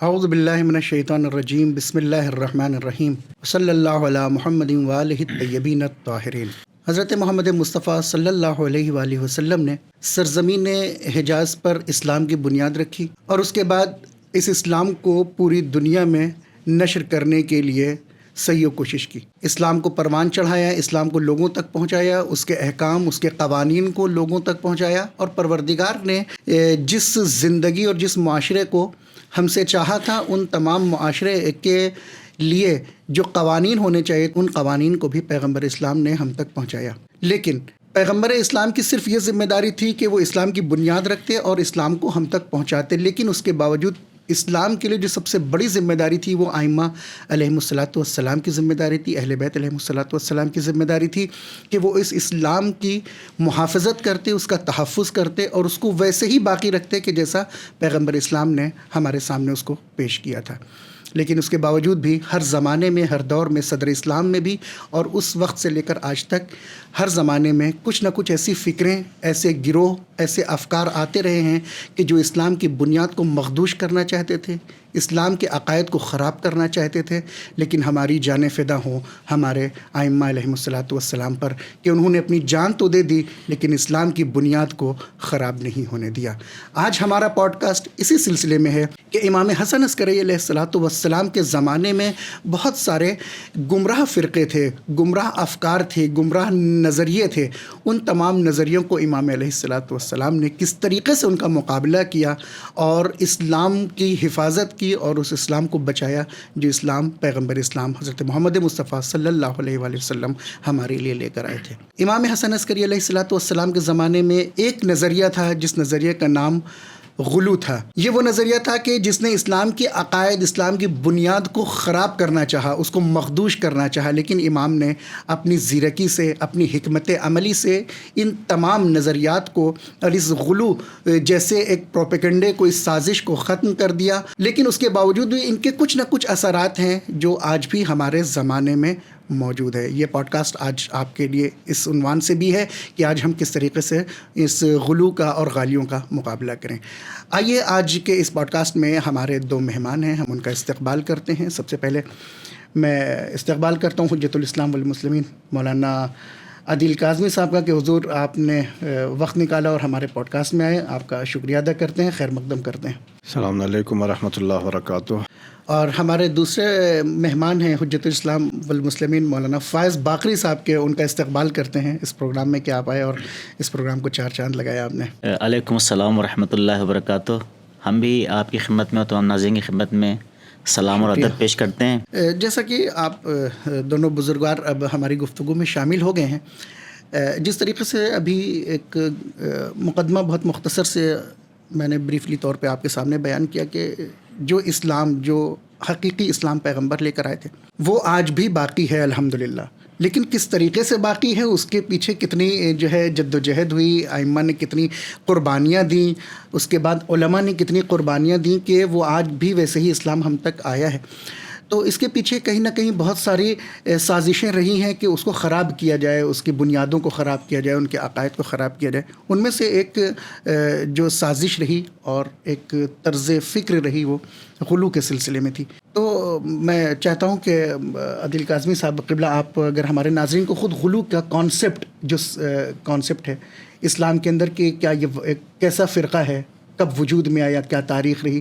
اعوذ باللہ من الشیطان الرجیم بسم اللہ الرحمن الرحیم صلی اللہ علی محمد وآلہ الطیبین الطاہرین۔ حضرت محمد مصطفیٰ صلی اللہ علیہ وآلہ وسلم نے سرزمین حجاز پر اسلام کی بنیاد رکھی اور اس کے بعد اس اسلام کو پوری دنیا میں نشر کرنے کے لیے سعی و کوشش کی۔ اسلام کو پروان چڑھایا، اسلام کو لوگوں تک پہنچایا، اس کے احکام، اس کے قوانین کو لوگوں تک پہنچایا، اور پروردگار نے جس زندگی اور جس معاشرے کو ہم سے چاہا تھا ان تمام معاشرے کے لیے جو قوانین ہونے چاہیے ان قوانین کو بھی پیغمبر اسلام نے ہم تک پہنچایا۔ لیکن پیغمبر اسلام کی صرف یہ ذمہ داری تھی کہ وہ اسلام کی بنیاد رکھتے اور اسلام کو ہم تک پہنچاتے، لیکن اس کے باوجود اسلام کے لیے جو سب سے بڑی ذمہ داری تھی وہ ائمہ علیہم الصلاۃ والسلام کی ذمہ داری تھی، اہل بیت علیہم الصلاۃ والسلام کی ذمہ داری تھی کہ وہ اس اسلام کی محافظت کرتے، اس کا تحفظ کرتے اور اس کو ویسے ہی باقی رکھتے کہ جیسا پیغمبر اسلام نے ہمارے سامنے اس کو پیش کیا تھا۔ لیکن اس کے باوجود بھی ہر زمانے میں، ہر دور میں، صدر اسلام میں بھی اور اس وقت سے لے کر آج تک ہر زمانے میں کچھ نہ کچھ ایسی فکریں، ایسے گروہ، ایسے افکار آتے رہے ہیں کہ جو اسلام کی بنیاد کو مخدوش کرنا چاہتے تھے، اسلام کے عقائد کو خراب کرنا چاہتے تھے، لیکن ہماری جانیں فدا ہوں ہمارے ائمہ علیہم الصلاۃ والسلام پر کہ انہوں نے اپنی جان تو دے دی لیکن اسلام کی بنیاد کو خراب نہیں ہونے دیا۔ آج ہمارا پوڈ کاسٹ اسی سلسلے میں ہے کہ امام حسن عسکری علیہ الصلاۃ والسلام کے زمانے میں بہت سارے گمراہ فرقے تھے، گمراہ افکار تھے، گمراہ نظریے تھے۔ ان تمام نظریوں کو امام علیہ الصلاۃ والسلام نے کس طریقے سے ان کا مقابلہ کیا اور اسلام کی حفاظت کی اور اس اسلام کو بچایا جو اسلام پیغمبر اسلام حضرت محمد مصطفیٰ صلی اللہ علیہ وآلہ وسلم ہمارے لیے لے کر آئے تھے۔ امام حسن عسکری علیہ الصلاۃ والسلام کے زمانے میں ایک نظریہ تھا جس نظریے کا نام غلو تھا۔ یہ وہ نظریہ تھا کہ جس نے اسلام کے عقائد، اسلام کی بنیاد کو خراب کرنا چاہا، اس کو مخدوش کرنا چاہا، لیکن امام نے اپنی زیرکی سے، اپنی حکمت عملی سے ان تمام نظریات کو اور اس غلو جیسے ایک پروپیگنڈے کو، اس سازش کو ختم کر دیا۔ لیکن اس کے باوجود بھی ان کے کچھ نہ کچھ اثرات ہیں جو آج بھی ہمارے زمانے میں موجود ہے۔ یہ پوڈ کاسٹ آج آپ کے لیے اس عنوان سے بھی ہے کہ آج ہم کس طریقے سے اس غلو کا اور غالیوں کا مقابلہ کریں۔ آئیے آج کے اس پوڈ کاسٹ میں ہمارے دو مہمان ہیں، ہم ان کا استقبال کرتے ہیں۔ سب سے پہلے میں استقبال کرتا ہوں حجت الاسلام والمسلمین مولانا عادل کاظمی صاحب کا کہ حضور آپ نے وقت نکالا اور ہمارے پوڈ کاسٹ میں آئے، آپ کا شکریہ ادا کرتے ہیں، خیر مقدم کرتے ہیں۔ السلام علیکم ورحمۃ اللہ وبرکاتہ۔ اور ہمارے دوسرے مہمان ہیں حجت الاسلام والمسلمین مولانا فائز باقری صاحب کے، ان کا استقبال کرتے ہیں اس پروگرام میں کہ آپ آئے اور اس پروگرام کو چار چاند لگایا آپ نے۔ علیکم السلام ورحمۃ اللہ وبرکاتہ۔ ہم بھی آپ کی خدمت میں اور تمام ناظرین کی خدمت میں سلام اور ادب پیش کرتے ہیں۔ جیسا کہ آپ دونوں بزرگوار اب ہماری گفتگو میں شامل ہو گئے ہیں، جس طریقے سے ابھی ایک مقدمہ بہت مختصر سے میں نے بریفلی طور پہ آپ کے سامنے بیان کیا کہ جو اسلام، جو حقیقی اسلام پیغمبر لے کر آئے تھے وہ آج بھی باقی ہے الحمدللہ، لیکن کس طریقے سے باقی ہے، اس کے پیچھے کتنی جو ہے جد و جہد ہوئی، ائمہ نے کتنی قربانیاں دیں، اس کے بعد علماء نے کتنی قربانیاں دیں کہ وہ آج بھی ویسے ہی اسلام ہم تک آیا ہے۔ تو اس کے پیچھے کہیں نہ کہیں بہت ساری سازشیں رہی ہیں کہ اس کو خراب کیا جائے، اس کی بنیادوں کو خراب کیا جائے، ان کے عقائد کو خراب کیا جائے۔ ان میں سے ایک جو سازش رہی اور ایک طرز فکر رہی وہ غلو کے سلسلے میں تھی۔ تو میں چاہتا ہوں کہ عادل کاظمی صاحب قبلہ آپ اگر ہمارے ناظرین کو خود غلو کا کانسیپٹ، جو کانسیپٹ ہے اسلام کے اندر کہ کیا یہ ایک کیسا فرقہ ہے، کب وجود میں آیا، کیا تاریخ رہی،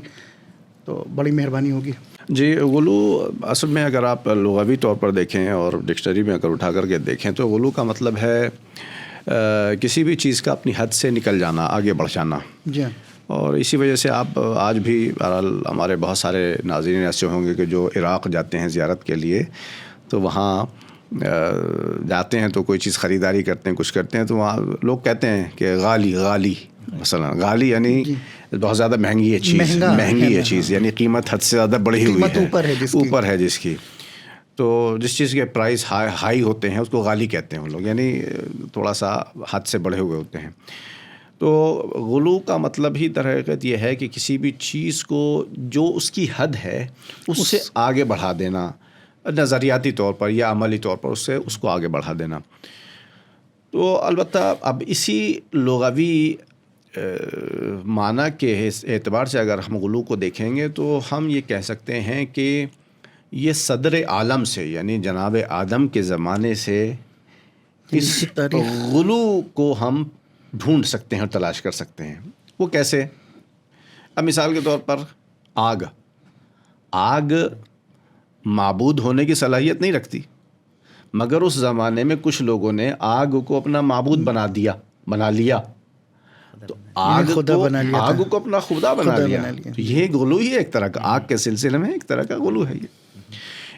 تو بڑی مہربانی ہوگی۔ جی، غلو اصل میں اگر آپ لغوی طور پر دیکھیں اور ڈکشنری میں اگر اٹھا کر کے دیکھیں تو غلو کا مطلب ہے کسی بھی چیز کا اپنی حد سے نکل جانا، آگے بڑھ جانا۔ جی، اور اسی وجہ سے آپ آج بھی بہرحال ہمارے بہت سارے ناظرین ایسے ہوں گے کہ جو عراق جاتے ہیں زیارت کے لیے، تو وہاں جاتے ہیں تو کوئی چیز خریداری کرتے ہیں، کچھ کرتے ہیں، تو وہاں لوگ کہتے ہیں کہ غالی مثلا، غالی یعنی بہت زیادہ مہنگی ہے چیز، مہنگی ہے چیز، یعنی قیمت حد سے زیادہ بڑھی ہوئی ہے، اوپر ہے جس کی، تو جس چیز کے پرائس ہائی ہوتے ہیں اس کو غالی کہتے ہیں وہ لوگ، یعنی تھوڑا سا حد سے بڑھے ہوئے ہوتے ہیں۔ تو غلو کا مطلب ہی در حقیقت یہ ہے کہ کسی بھی چیز کو جو اس کی حد ہے اس سے آگے بڑھا دینا، نظریاتی طور پر یا عملی طور پر اس کو آگے بڑھا دینا۔ تو البتہ اب اسی لغوی معنی کے اعتبار سے اگر ہم غلو کو دیکھیں گے تو ہم یہ کہہ سکتے ہیں کہ یہ صدر عالم سے یعنی جناب آدم کے زمانے سے اس غلو کو ہم ڈھونڈ سکتے ہیں اور تلاش کر سکتے ہیں. وہ کیسے؟ اب مثال کے طور پر آگ معبود ہونے کی صلاحیت نہیں رکھتی، مگر اس زمانے میں کچھ لوگوں نے آگ کو اپنا معبود بنا لیا تو آگ کو اپنا خدا بنا لیا. یہ غلو ہی ہے ایک طرح کا، آگ کے سلسلے میں ایک طرح کا غلو ہے یہ.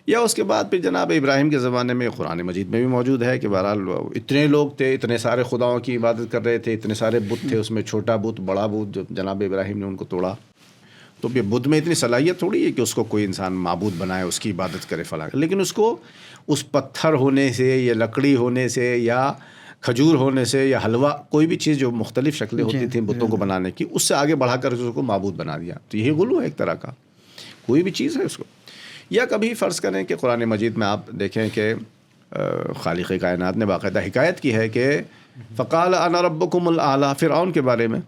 یا اس کے بعد پھر جناب ابراہیم کے زمانے میں قرآن مجید میں بھی موجود ہے کہ بہرحال اتنے لوگ تھے، اتنے سارے خداؤں کی عبادت کر رہے تھے، اتنے سارے بت تھے، اس میں چھوٹا بت بڑا بت، جو جناب ابراہیم نے ان کو توڑا. تو یہ بت میں اتنی صلاحیت تھوڑی ہے کہ اس کو کوئی انسان معبود بنائے، اس کی عبادت کرے فلاں، لیکن اس کو اس پتھر ہونے سے یا لکڑی ہونے سے یا کھجور ہونے سے یا حلوہ، کوئی بھی چیز جو مختلف شکلیں ہوتی تھیں بتوں کو بنانے کی، اس سے آگے بڑھا کر اس کو معبود بنا دیا. تو یہی غلو ہے ایک طرح کا، کوئی بھی چیز ہے اس کو. یا کبھی فرض کریں کہ قرآن مجید میں آپ دیکھیں کہ خالق کائنات نے باقاعدہ حکایت کی ہے کہ فقال انا ربکم الاعلی، فرعون کے بارے میں.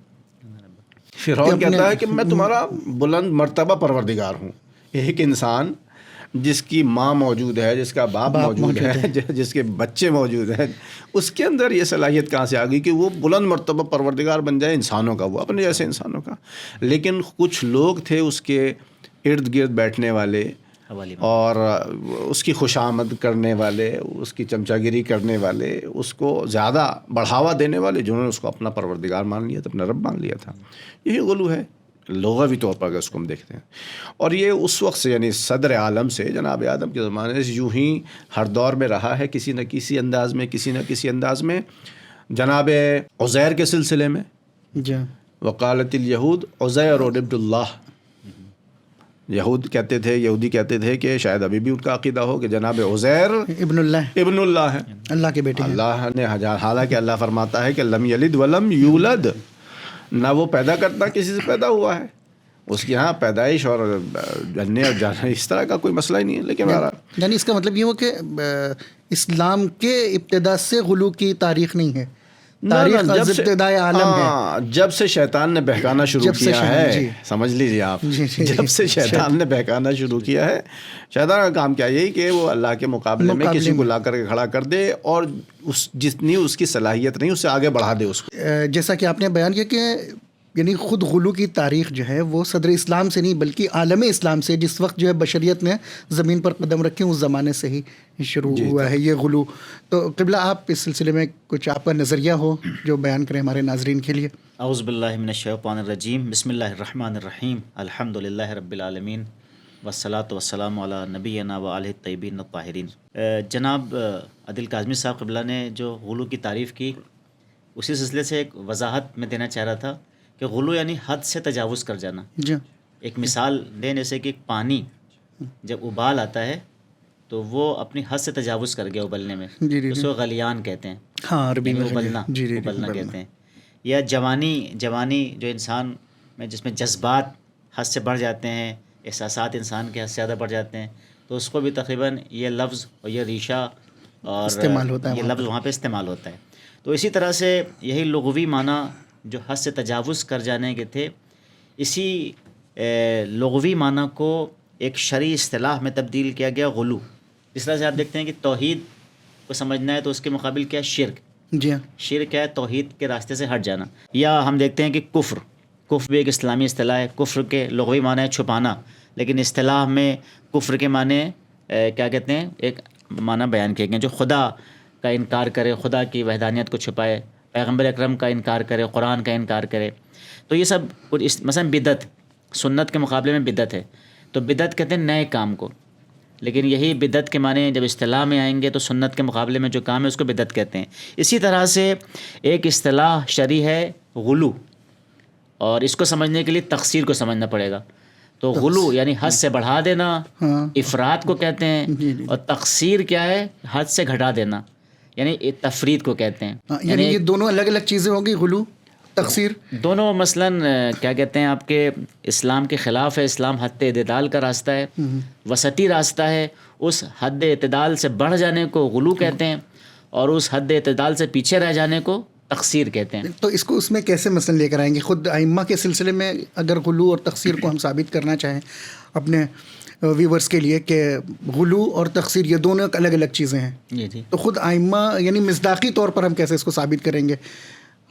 فرعون کہتا ہے کہ میں تمہارا بلند مرتبہ پروردگار ہوں. ایک انسان جس کی ماں موجود ہے، جس کا باپ موجود ہے، جس کے بچے موجود ہیں، اس کے اندر یہ صلاحیت کہاں سے آ گئی کہ وہ بلند مرتبہ پروردگار بن جائے انسانوں کا، وہ اپنے جیسے انسانوں کا. لیکن کچھ لوگ تھے اس کے ارد گرد بیٹھنے والے اور اس کی خوش آمد کرنے والے، اس کی چمچہ گیری کرنے والے، اس کو زیادہ بڑھاوا دینے والے، جنہوں نے اس کو اپنا پروردگار مان لیا تھا، اپنا رب مان لیا تھا. یہی غلو ہے لغوی طور پر اگر اس کو ہم دیکھتے ہیں. اور یہ اس وقت سے یعنی صدر عالم سے جناب آدم کے زمانے سے یوں ہی ہر دور میں رہا ہے، کسی نہ کسی انداز میں. جناب عزیر کے سلسلے میں وقالت الیہود عزیر ابن اللہ، یہودی کہتے تھے کہ شاید ابھی بھی ان کا عقیدہ ہو کہ جناب عزیر ابن اللہ ہے، اللہ کے بیٹے. اللہ نے حالانکہ اللہ فرماتا ہے کہ لم یلد ولم یولد، نہ وہ پیدا کرتا کسی سے پیدا ہوا ہے، اس کے ہاں پیدائش اور جننے اور جانا اس طرح کا کوئی مسئلہ ہی نہیں ہے. لیکن یعنی اس کا مطلب یہ ہو کہ اسلام کے ابتدا سے غلو کی تاریخ نہیں ہے، تاریخ از ابتداء عالم ہے. جب سے شیطان نے بہکانا شروع کیا ہے، سمجھ لیجیے آپ، جب سے شیطان نے بہکانا شروع کیا ہے. شیطان کا کام کیا یہی کہ وہ اللہ کے مقابلے میں کسی کو لا کر کے کھڑا کر دے اور جتنی اس کی صلاحیت نہیں اس سے آگے بڑھا دے اس کو. جیسا کہ آپ نے بیان کیا کہ یعنی خود غلو کی تاریخ جو ہے وہ صدر اسلام سے نہیں بلکہ عالم اسلام سے، جس وقت جو ہے بشریت نے زمین پر قدم رکھے اس زمانے سے ہی شروع ہوا ہے یہ غلو. تو قبلہ آپ اس سلسلے میں کچھ آپ کا نظریہ ہو جو بیان کریں ہمارے ناظرین کے لیے. اعوذ باللہ من الشیطان الرجیم، بسم اللہ الرحمن الرحیم، الحمدللہ رب العالمین والصلاۃ والسلام علی نبینا و آلہ الطیبین الطاہرین. جناب عادل کاظمی صاحب قبلہ نے جو غلو کی تعریف کی، اسی سلسلے سے ایک وضاحت میں دینا چاہ رہا تھا کہ غلو یعنی حد سے تجاوز کر جانا. ایک مثال دیں، جیسے کہ پانی جب ابال آتا ہے تو وہ اپنی حد سے تجاوز کر گیا ابلنے میں، اس کو غلیان کہتے ہیں. ہاں، عربی میں ابلنا کہتے ہیں. یا جوانی جو انسان میں جس میں جذبات حد سے بڑھ جاتے ہیں، احساسات انسان کے حد سے زیادہ بڑھ جاتے ہیں، تو اس کو بھی تقریباً یہ لفظ اور یہ ریشہ اور استعمال ہوتا ہے، یہ لفظ وہاں پہ استعمال ہوتا ہے. تو اسی طرح سے یہی لغوی معنی جو حد سے تجاوز کر جانے کے تھے، اسی لغوی معنی کو ایک شرعی اصطلاح میں تبدیل کیا گیا غلو. اس طرح سے آپ دیکھتے ہیں کہ توحید کو سمجھنا ہے تو اس کے مقابل کیا ہے؟ شرک. شرک کیا ہے؟ توحید کے راستے سے ہٹ جانا. یا ہم دیکھتے ہیں کہ کفر بھی ایک اسلامی اصطلاح ہے. کفر کے لغوی معنی ہے چھپانا، لیکن اصطلاح میں کفر کے معنی کیا کہتے ہیں؟ ایک معنی بیان کیے گئے جو خدا کا انکار کرے، خدا کی وحدانیت کو چھپائے، پیغمبر اکرم کا انکار کرے، قرآن کا انکار کرے. تو یہ سب کچھ مثلا بدعت سنت کے مقابلے میں بدعت ہے. تو بدعت کہتے ہیں نئے کام کو، لیکن یہی بدعت کے معنی جب اصطلاح میں آئیں گے تو سنت کے مقابلے میں جو کام ہے اس کو بدعت کہتے ہیں. اسی طرح سے ایک اصطلاح شرعی ہے غلو، اور اس کو سمجھنے کے لیے تقصیر کو سمجھنا پڑے گا. تو غلو یعنی حد سے بڑھا دینا، افراد کو کہتے ہیں. اور تقصیر کیا ہے؟ حد سے گھٹا دینا، یعنی تفرید کو کہتے ہیں. یعنی یہ دونوں الگ الگ چیزیں ہوں گی، غلو تقصیر دونوں. مثلاً کیا کہتے ہیں آپ کے اسلام کے خلاف ہے. اسلام حد اعتدال کا راستہ ہے، وسطی راستہ ہے. اس حد اعتدال سے بڑھ جانے کو غلو کہتے ہیں، اور اس حد اعتدال سے پیچھے رہ جانے کو تقصیر کہتے ہیں. تو اس کو اس میں کیسے مثلا لے کر آئیں گے؟ خود ائمہ کے سلسلے میں اگر غلو اور تقصیر کو ہم ثابت کرنا چاہیں اپنے ویورز کے لیے کہ غلو اور تقصیر یہ دونوں الگ الگ چیزیں ہیں، جی تو خود ائمہ یعنی مصداقی طور پر ہم کیسے اس کو ثابت کریں گے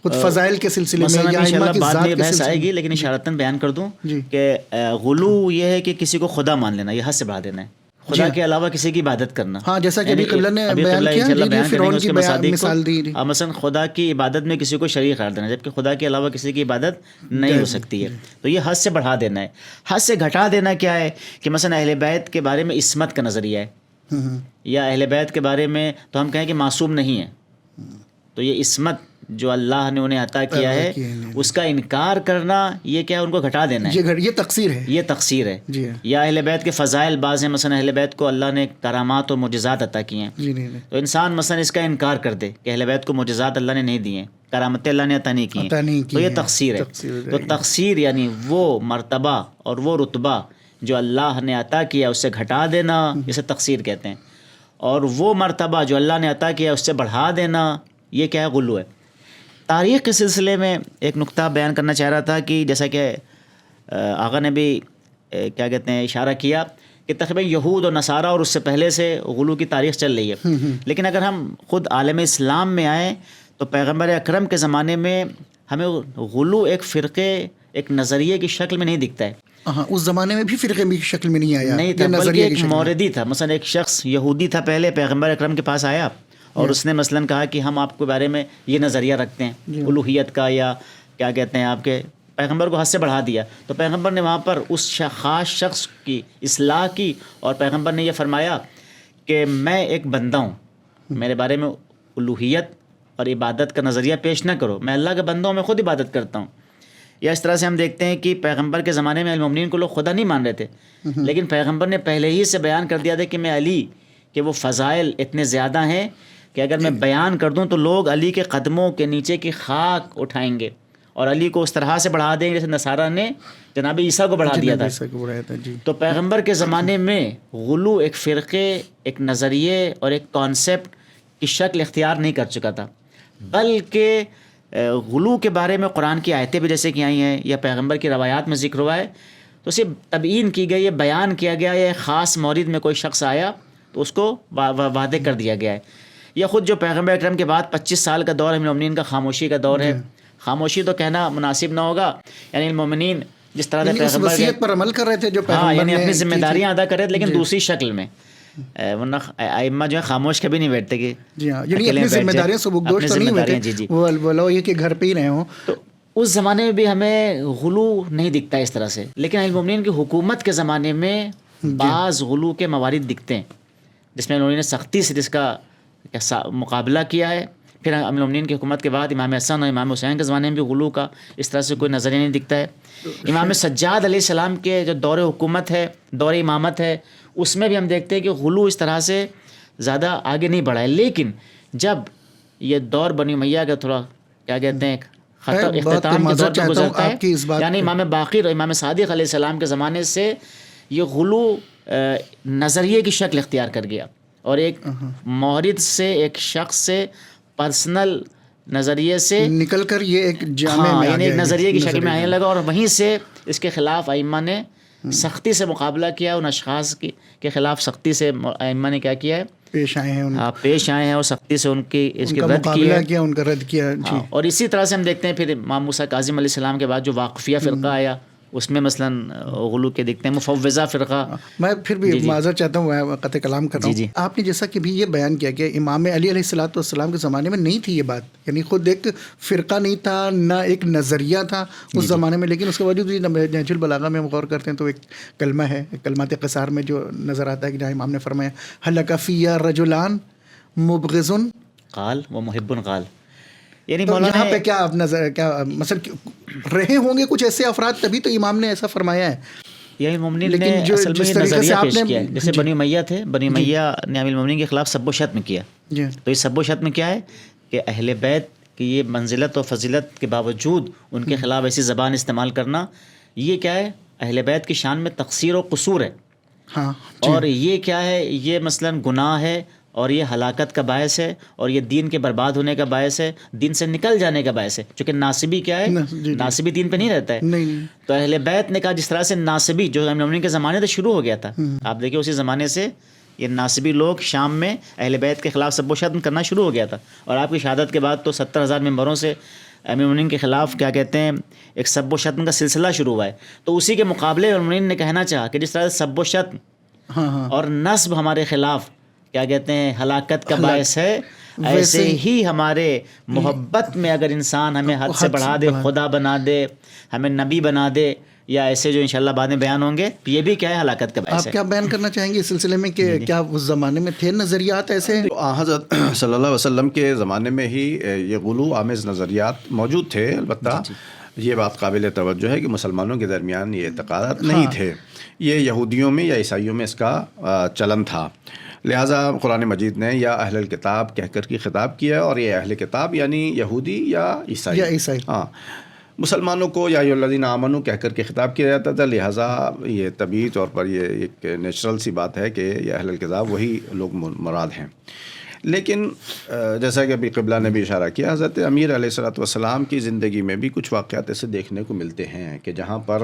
خود فضائل کے سلسلے میں یا ائمہ کی ذات کے بحث سلسلے آئے میں؟ گی، لیکن اشارتاً بیان کر دوں جی. کہ غلو یہ ہے کہ کسی کو خدا مان لینا، یہ حد سے بڑھا دینا ہے، خدا کے علاوہ کسی کی عبادت کرنا. ہاں جیسا کہ ابھی قبلہ نے بیان کیا، جی فرعون کی مثال دی. مثلا خدا کی عبادت میں کسی کو شریک قرار دینا، جبکہ خدا کے علاوہ کسی کی عبادت نہیں ہو سکتی ہے. تو یہ حد سے بڑھا دینا ہے. حد سے گھٹا دینا کیا ہے کہ مثلا اہل بیت کے بارے میں عصمت کا نظریہ ہے، یا اہل بیت کے بارے میں تو ہم کہیں کہ معصوم نہیں ہے، تو یہ عصمت جو اللہ نے انہیں عطا کیا ہے اس کا انکار کرنا، یہ کیا ہے، ان کو گھٹا دینا ہے، یہ تقصیر ہے، یہ تقصیر ہے. جی. یا اہل بیت کے فضائل بعض ہیں، مثلا اہل بیت کو اللہ نے کرامات اور معجزات عطا کی ہیں، جی تو انسان مثلا اس کا انکار کر دے کہ اہل بیت کو معجزات اللہ نے نہیں دی ہیں، کرامتیں اللہ نے عطا نہیں کی ہیں، تو یہ تقصیر ہے. تو تقصیر یعنی وہ مرتبہ اور وہ رتبہ جو اللہ نے عطا کیا اس سے گھٹا دینا، اسے تقصیر کہتے ہیں. اور وہ مرتبہ جو اللہ نے عطا کیا اس سے بڑھا دینا، یہ کیا ہے، غلو ہے. تاریخ کے سلسلے میں ایک نقطہ بیان کرنا چاہ رہا تھا کہ جیسا کہ آقا نے بھی کیا کہتے ہیں اشارہ کیا کہ تقریباً یہود اور نصارہ اور اس سے پہلے سے غلو کی تاریخ چل رہی ہے. لیکن اگر ہم خود عالم اسلام میں آئیں تو پیغمبر اکرم کے زمانے میں ہمیں غلو ایک فرقے، ایک نظریے کی شکل میں نہیں دکھتا ہے. ہاں اس زمانے میں بھی فرقے کی شکل میں نہیں آیا، نہیں تھا، بلکہ ایک موردی تھا. مثلا ایک شخص یہودی تھا، پہلے پیغمبر اکرم کے پاس آیا اور اس نے مثلاً کہا کہ ہم آپ کے بارے میں یہ نظریہ رکھتے ہیں الوہیت کا، یا کیا کہتے ہیں آپ کے، پیغمبر کو حد سے بڑھا دیا. تو پیغمبر نے وہاں پر اس خاص شخص کی اصلاح کی، اور پیغمبر نے یہ فرمایا کہ میں ایک بندہ ہوں، میرے بارے میں الوہیت اور عبادت کا نظریہ پیش نہ کرو، میں اللہ کا بندہ ہوں، میں خود عبادت کرتا ہوں. یا اس طرح سے ہم دیکھتے ہیں کہ پیغمبر کے زمانے میں المومنین کو لوگ خدا نہیں مان رہے تھے، لیکن پیغمبر نے پہلے ہی سے بیان کر دیا تھا کہ میں علی کہ وہ فضائل اتنے زیادہ ہیں کہ اگر میں بیان کر دوں تو لوگ علی کے قدموں کے نیچے کی خاک اٹھائیں گے، اور علی کو اس طرح سے بڑھا دیں گے جیسے نصارہ نے جناب عیسیٰ کو بڑھا دیا تھا. تو پیغمبر کے زمانے میں غلو ایک فرقے، ایک نظریے اور ایک کانسیپٹ کی شکل اختیار نہیں کر چکا تھا، بلکہ غلو کے بارے میں قرآن کی آیتیں بھی جیسے کہ آئی ہیں یا پیغمبر کی روایات میں ذکر ہوا ہے تو اسے تبیین کی گئی ہے، بیان کیا گیا ہے. خاص مورد میں کوئی شخص آیا تو اس کو واضح کر دیا گیا ہے. یا خود جو پیغمبر اکرم کے بعد 25 سال کا دور المومنین کا خاموشی کا دور ہے، خاموشی تو کہنا مناسب نہ ہوگا، یعنی المومنین جس طرح سے پیغمبر وصیت پر عمل کر رہے تھے جو پیغمبر یعنی اپنی ذمہ داریاں ادا کر رہے تھے، لیکن دوسری شکل میں، ورنہ ائمہ جو ہے خاموش کبھی نہیں بیٹھتے کہ جی ہاں، یعنی اپنی ذمہ داریاں سبکدوش تو نہیں ہوتے، وہ بولو یہ کہ گھر پہ ہی رہے ہوں. تو اس زمانے میں بھی ہمیں غلو نہیں دکھتا اس طرح سے، لیکن المومنین کی حکومت کے زمانے میں بعض غلو کے موارد دکھتے ہیں جس میں انہوں نے سختی سے جس کا مقابلہ کیا ہے. پھر امیر المومنین کی حکومت کے بعد امام حسن اور امام حسین کے زمانے میں بھی غلو کا اس طرح سے کوئی نظریہ نہیں دکھتا ہے. امام سجاد علیہ السلام کے جو دور حکومت ہے، دور امامت ہے، اس میں بھی ہم دیکھتے ہیں کہ غلو اس طرح سے زیادہ آگے نہیں بڑھا ہے. لیکن جب یہ دور بنی امیہ کا تھوڑا کیا کہتے ہیں اختتام کے دور پہ گزرتا ہے، یعنی امام باقر اور امام صادق علیہ السلام کے زمانے سے یہ غلو نظریے کی شکل اختیار کر گیا، اور ایک مورد سے، ایک شخص سے، پرسنل نظریے سے نکل کر یہ ایک جامع میں یعنی ایک نظریے کی شکل میں آنے لگا، اور وہیں سے اس کے خلاف ائمہ نے سختی سے مقابلہ کیا. ان اشخاص کے خلاف سختی سے ائمہ نے کیا کیا ہے، پیش آئے ہیں اور سختی سے ان کی اس کی رد کیا، ان کا رد کیا. اور اسی طرح سے ہم دیکھتے ہیں پھر امام موسیٰ کاظم علیہ السلام کے بعد جو واقفیہ فرقہ آیا، اس میں مثلا غلو کے دیکھتے ہیں، مفوضہ فرقہ. میں پھر بھی معذرت چاہتا ہوں، قطع کلام کر رہا ہوں. آپ نے جیسا کہ بھی یہ بیان کیا کہ امام علی علیہ الصلوۃ والسلام کے زمانے میں نہیں تھی یہ بات، یعنی خود ایک فرقہ نہیں تھا، نہ ایک نظریہ تھا اس زمانے میں، لیکن اس کے باوجود نہج البلاغہ میں ہم غور کرتے ہیں تو ایک کلمہ ہے، کلمات قصار میں جو نظر آتا ہے کہ جہاں امام نے فرمایا ہلک فی رجلان مبغض قال و محب قال، یعنی یہاں پہ کیا آپ نظر کیا مثلا رہے ہوں گے کچھ ایسے افراد تبھی تو امام نے ایسا فرمایا ہے. یہی مومنین نے اصل میں نظریہ پیش کیا ہے. جیسے بنی امیہ تھے، بنی امیہ نے امیر المومنین کے خلاف سب و شتم کیا. تو یہ سب و شتم کیا ہے کہ اہل بیت کی یہ منزلت و فضیلت کے باوجود ان کے خلاف ایسی زبان استعمال کرنا، یہ کیا ہے، اہل بیت کی شان میں تقصیر و قصور ہے. اور یہ کیا ہے، یہ مثلاً گناہ ہے اور یہ ہلاکت کا باعث ہے اور یہ دین کے برباد ہونے کا باعث ہے, دین سے نکل جانے کا باعث ہے. چونکہ ناصبی کیا ہے, ناصبی دین پہ نہیں رہتا ہے. نہیں. تو اہل بیت نے کہا جس طرح سے ناصبی جو امیر المومنین کے زمانے سے شروع ہو گیا تھا, آپ دیکھیں اسی زمانے سے یہ ناصبی لوگ شام میں اہل بیت کے خلاف سب و شتم کرنا شروع ہو گیا تھا. اور آپ کی شہادت کے بعد تو 70,000 ممبروں سے امیر المومنین کے خلاف کیا کہتے ہیں ایک سب و شتم کا سلسلہ شروع ہوا ہے. تو اسی کے مقابلے امیر المومنین نے کہنا چاہا کہ جس طرح سے سب و شتم اور نصب ہمارے خلاف کیا کہتے ہیں ہلاکت کا باعث ہے, ایسے ہی ہمارے محبت میں اگر انسان ہمیں حد سے بڑھا دے, خدا بنا دے, ہمیں نبی بنا دے, یا ایسے جو انشاءاللہ بعد میں بیان ہوں گے, یہ بھی کیا ہے ہلاکت کا باعث ہے. آپ کیا بیان کرنا چاہیں گے اس سلسلے میں کہ کیا اس زمانے میں تھے نظریات ایسے؟ حضرت صلی اللہ علیہ وسلم کے زمانے میں ہی یہ غلو آمیز نظریات موجود تھے. البتہ یہ بات قابل توجہ ہے کہ مسلمانوں کے درمیان یہ اعتقادات نہیں تھے, یہ یہودیوں میں یا عیسائیوں میں اس کا چلن تھا. لہٰذا قرآن مجید نے یا اہل الکتاب کہہ کر کے خطاب کیا, اور یہ اہل کتاب یعنی یہودی یا عیسائی. ہاں, مسلمانوں کو یا الذین آمنوا کہہ کر کے خطاب کیا جاتا تھا. لہٰذا یہ طبعی طور پر یہ ایک نیچرل سی بات ہے کہ یہ اہل الکتاب وہی لوگ مراد ہیں. لیکن جیسا کہ ابھی قبلہ نے بھی اشارہ کیا, حضرت امیر علیہ الصلوۃ والسلام کی زندگی میں بھی کچھ واقعات ایسے دیکھنے کو ملتے ہیں کہ جہاں پر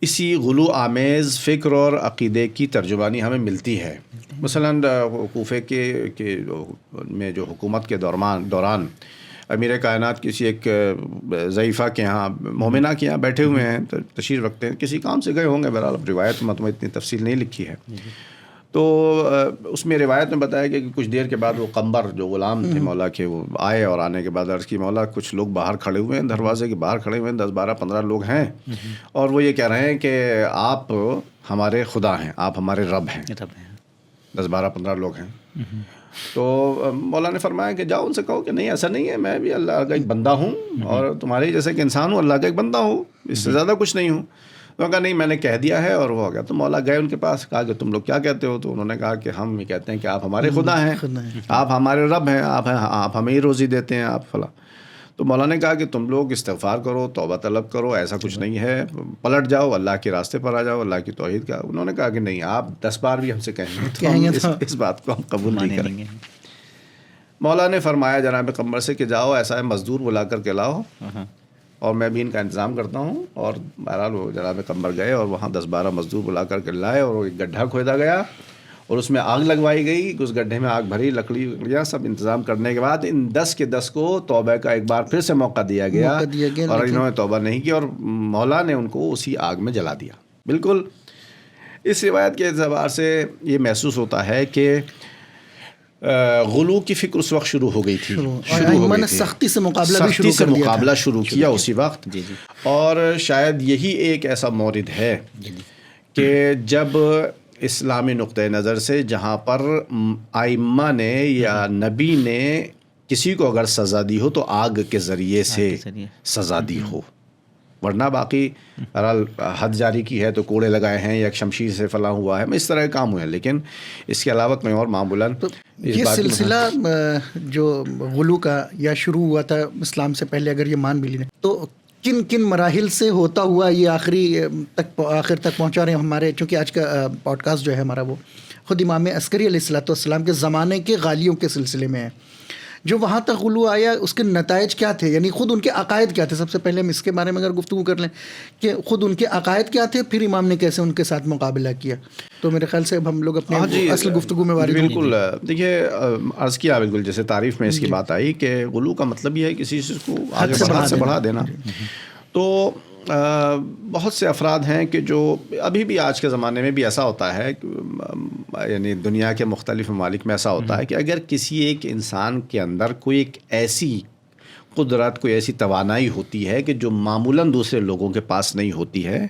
اسی غلو آمیز فکر اور عقیدے کی ترجمانی ہمیں ملتی ہے. مثلاً کوفے کے میں جو حکومت کے دوران امیر کائنات کسی ایک ضعیفہ کے یہاں, مومنہ کے یہاں بیٹھے ہوئے ہیں, تشریف رکھتے ہیں, کسی کام سے گئے ہوں گے, بہرحال روایت میں اتنی تفصیل نہیں لکھی ہے. تو اس میں روایت میں بتایا گیا کہ کچھ دیر کے بعد وہ قمبر جو غلام تھے مولا کے, وہ آئے اور آنے کے بعد عرض کی مولا کچھ لوگ باہر کھڑے ہوئے ہیں, دروازے کے باہر کھڑے ہوئے ہیں, 10 12 15 لوگ ہیں, اور وہ یہ کہہ رہے ہیں کہ آپ ہمارے خدا ہیں, آپ ہمارے رب ہیں. 10 12 15 لوگ ہیں. تو مولا نے فرمایا کہ جاؤ ان سے کہو کہ نہیں ایسا نہیں ہے, میں بھی اللہ کا ایک بندہ ہوں, اور تمہارے جیسے کہ انسان ہوں, اللہ کا ایک بندہ ہوں, اس سے زیادہ کچھ نہیں ہوں. تو کہا نہیں میں نے کہہ دیا ہے, اور وہ ہو گیا. تو مولا گئے ان کے پاس, کہا کہ تم لوگ کیا کہتے ہو؟ تو انہوں نے کہا کہ ہم یہ کہتے ہیں کہ آپ ہمارے خدا ہیں, آپ ہمارے رب ہیں, آپ ہمیں ہی روزی دیتے ہیں, آپ فلاں. تو مولا نے کہا کہ تم لوگ استغفار کرو, توبہ طلب کرو, ایسا کچھ نہیں ہے, پلٹ جاؤ, اللہ کے راستے پر آ جاؤ, اللہ کی توحید کا. انہوں نے کہا کہ نہیں, آپ 10 بار بھی ہم سے کہیں گے تو اس بات کو ہم قبول نہیں کریں گے. مولا نے فرمایا جناب قمر سے کہ جاؤ, ایسا ہے مزدور بلا کر کے لاؤ, اور میں بھی ان کا انتظام کرتا ہوں. اور بہرحال وہ جناب قمر گئے اور وہاں 10 12 مزدور بلا کر کے لائے, اور وہ ایک گڈھا کھودا گیا اور اس میں آگ لگوائی گئی. اس گڈھے میں آگ بھری, لکڑیاں سب انتظام کرنے کے بعد ان 10 کے 10 کو توبہ کا ایک بار پھر سے موقع دیا گیا, اور انہوں نے توبہ نہیں کی, اور مولا نے ان کو اسی آگ میں جلا دیا. بالکل اس روایت کے اعتبار سے یہ محسوس ہوتا ہے کہ غلو کی فکر اس وقت شروع ہو گئی تھی, سختی سے مقابلہ شروع کیا اسی وقت. اور شاید یہی ایک ایسا مورد ہے کہ جب اسلامی نقطۂ نظر سے جہاں پر ائمہ نے یا نبی نے کسی کو اگر سزا دی ہو تو آگ کے ذریعے سے سزا دی ہو, ورنہ باقی بہرحال حد جاری کی ہے تو کوڑے لگائے ہیں یا شمشیر سے فلاں ہوا ہے, اس طرح کے کام ہوئے ہیں. لیکن اس کے علاوہ کوئی اور معمولاً یہ سلسلہ جو غلو کا یا شروع ہوا تھا اسلام سے پہلے, اگر یہ مان بھی لیں تو کن کن مراحل سے ہوتا ہوا یہ آخر تک پہنچا رہے ہیں ہمارے, چونکہ آج کا پوڈ کاسٹ جو ہے ہمارا وہ خود امام عسکری علیہ الصلوۃ والسلام کے زمانے کے غالیوں کے سلسلے میں ہے. جو وہاں تک غلو آیا اس کے نتائج کیا تھے, یعنی خود ان کے عقائد کیا تھے؟ سب سے پہلے ہم اس کے بارے میں اگر گفتگو کر لیں کہ خود ان کے عقائد کیا تھے, پھر امام نے کیسے ان کے ساتھ مقابلہ کیا. تو میرے خیال سے اب ہم لوگ اپنے اصل گفتگو میں وارد. بالکل, دیکھیے عرض کیا بالکل جیسے تعریف میں اس کی بات آئی کہ غلو کا مطلب یہ ہے کسی چیز کو آگے سے بڑھا دینا. تو بہت سے افراد ہیں کہ جو ابھی بھی آج کے زمانے میں بھی ایسا ہوتا ہے, یعنی دنیا کے مختلف ممالک میں ایسا ہوتا ہے کہ اگر کسی ایک انسان کے اندر کوئی ایک ایسی قدرت, کوئی ایسی توانائی ہوتی ہے کہ جو معمولاً دوسرے لوگوں کے پاس نہیں ہوتی ہے,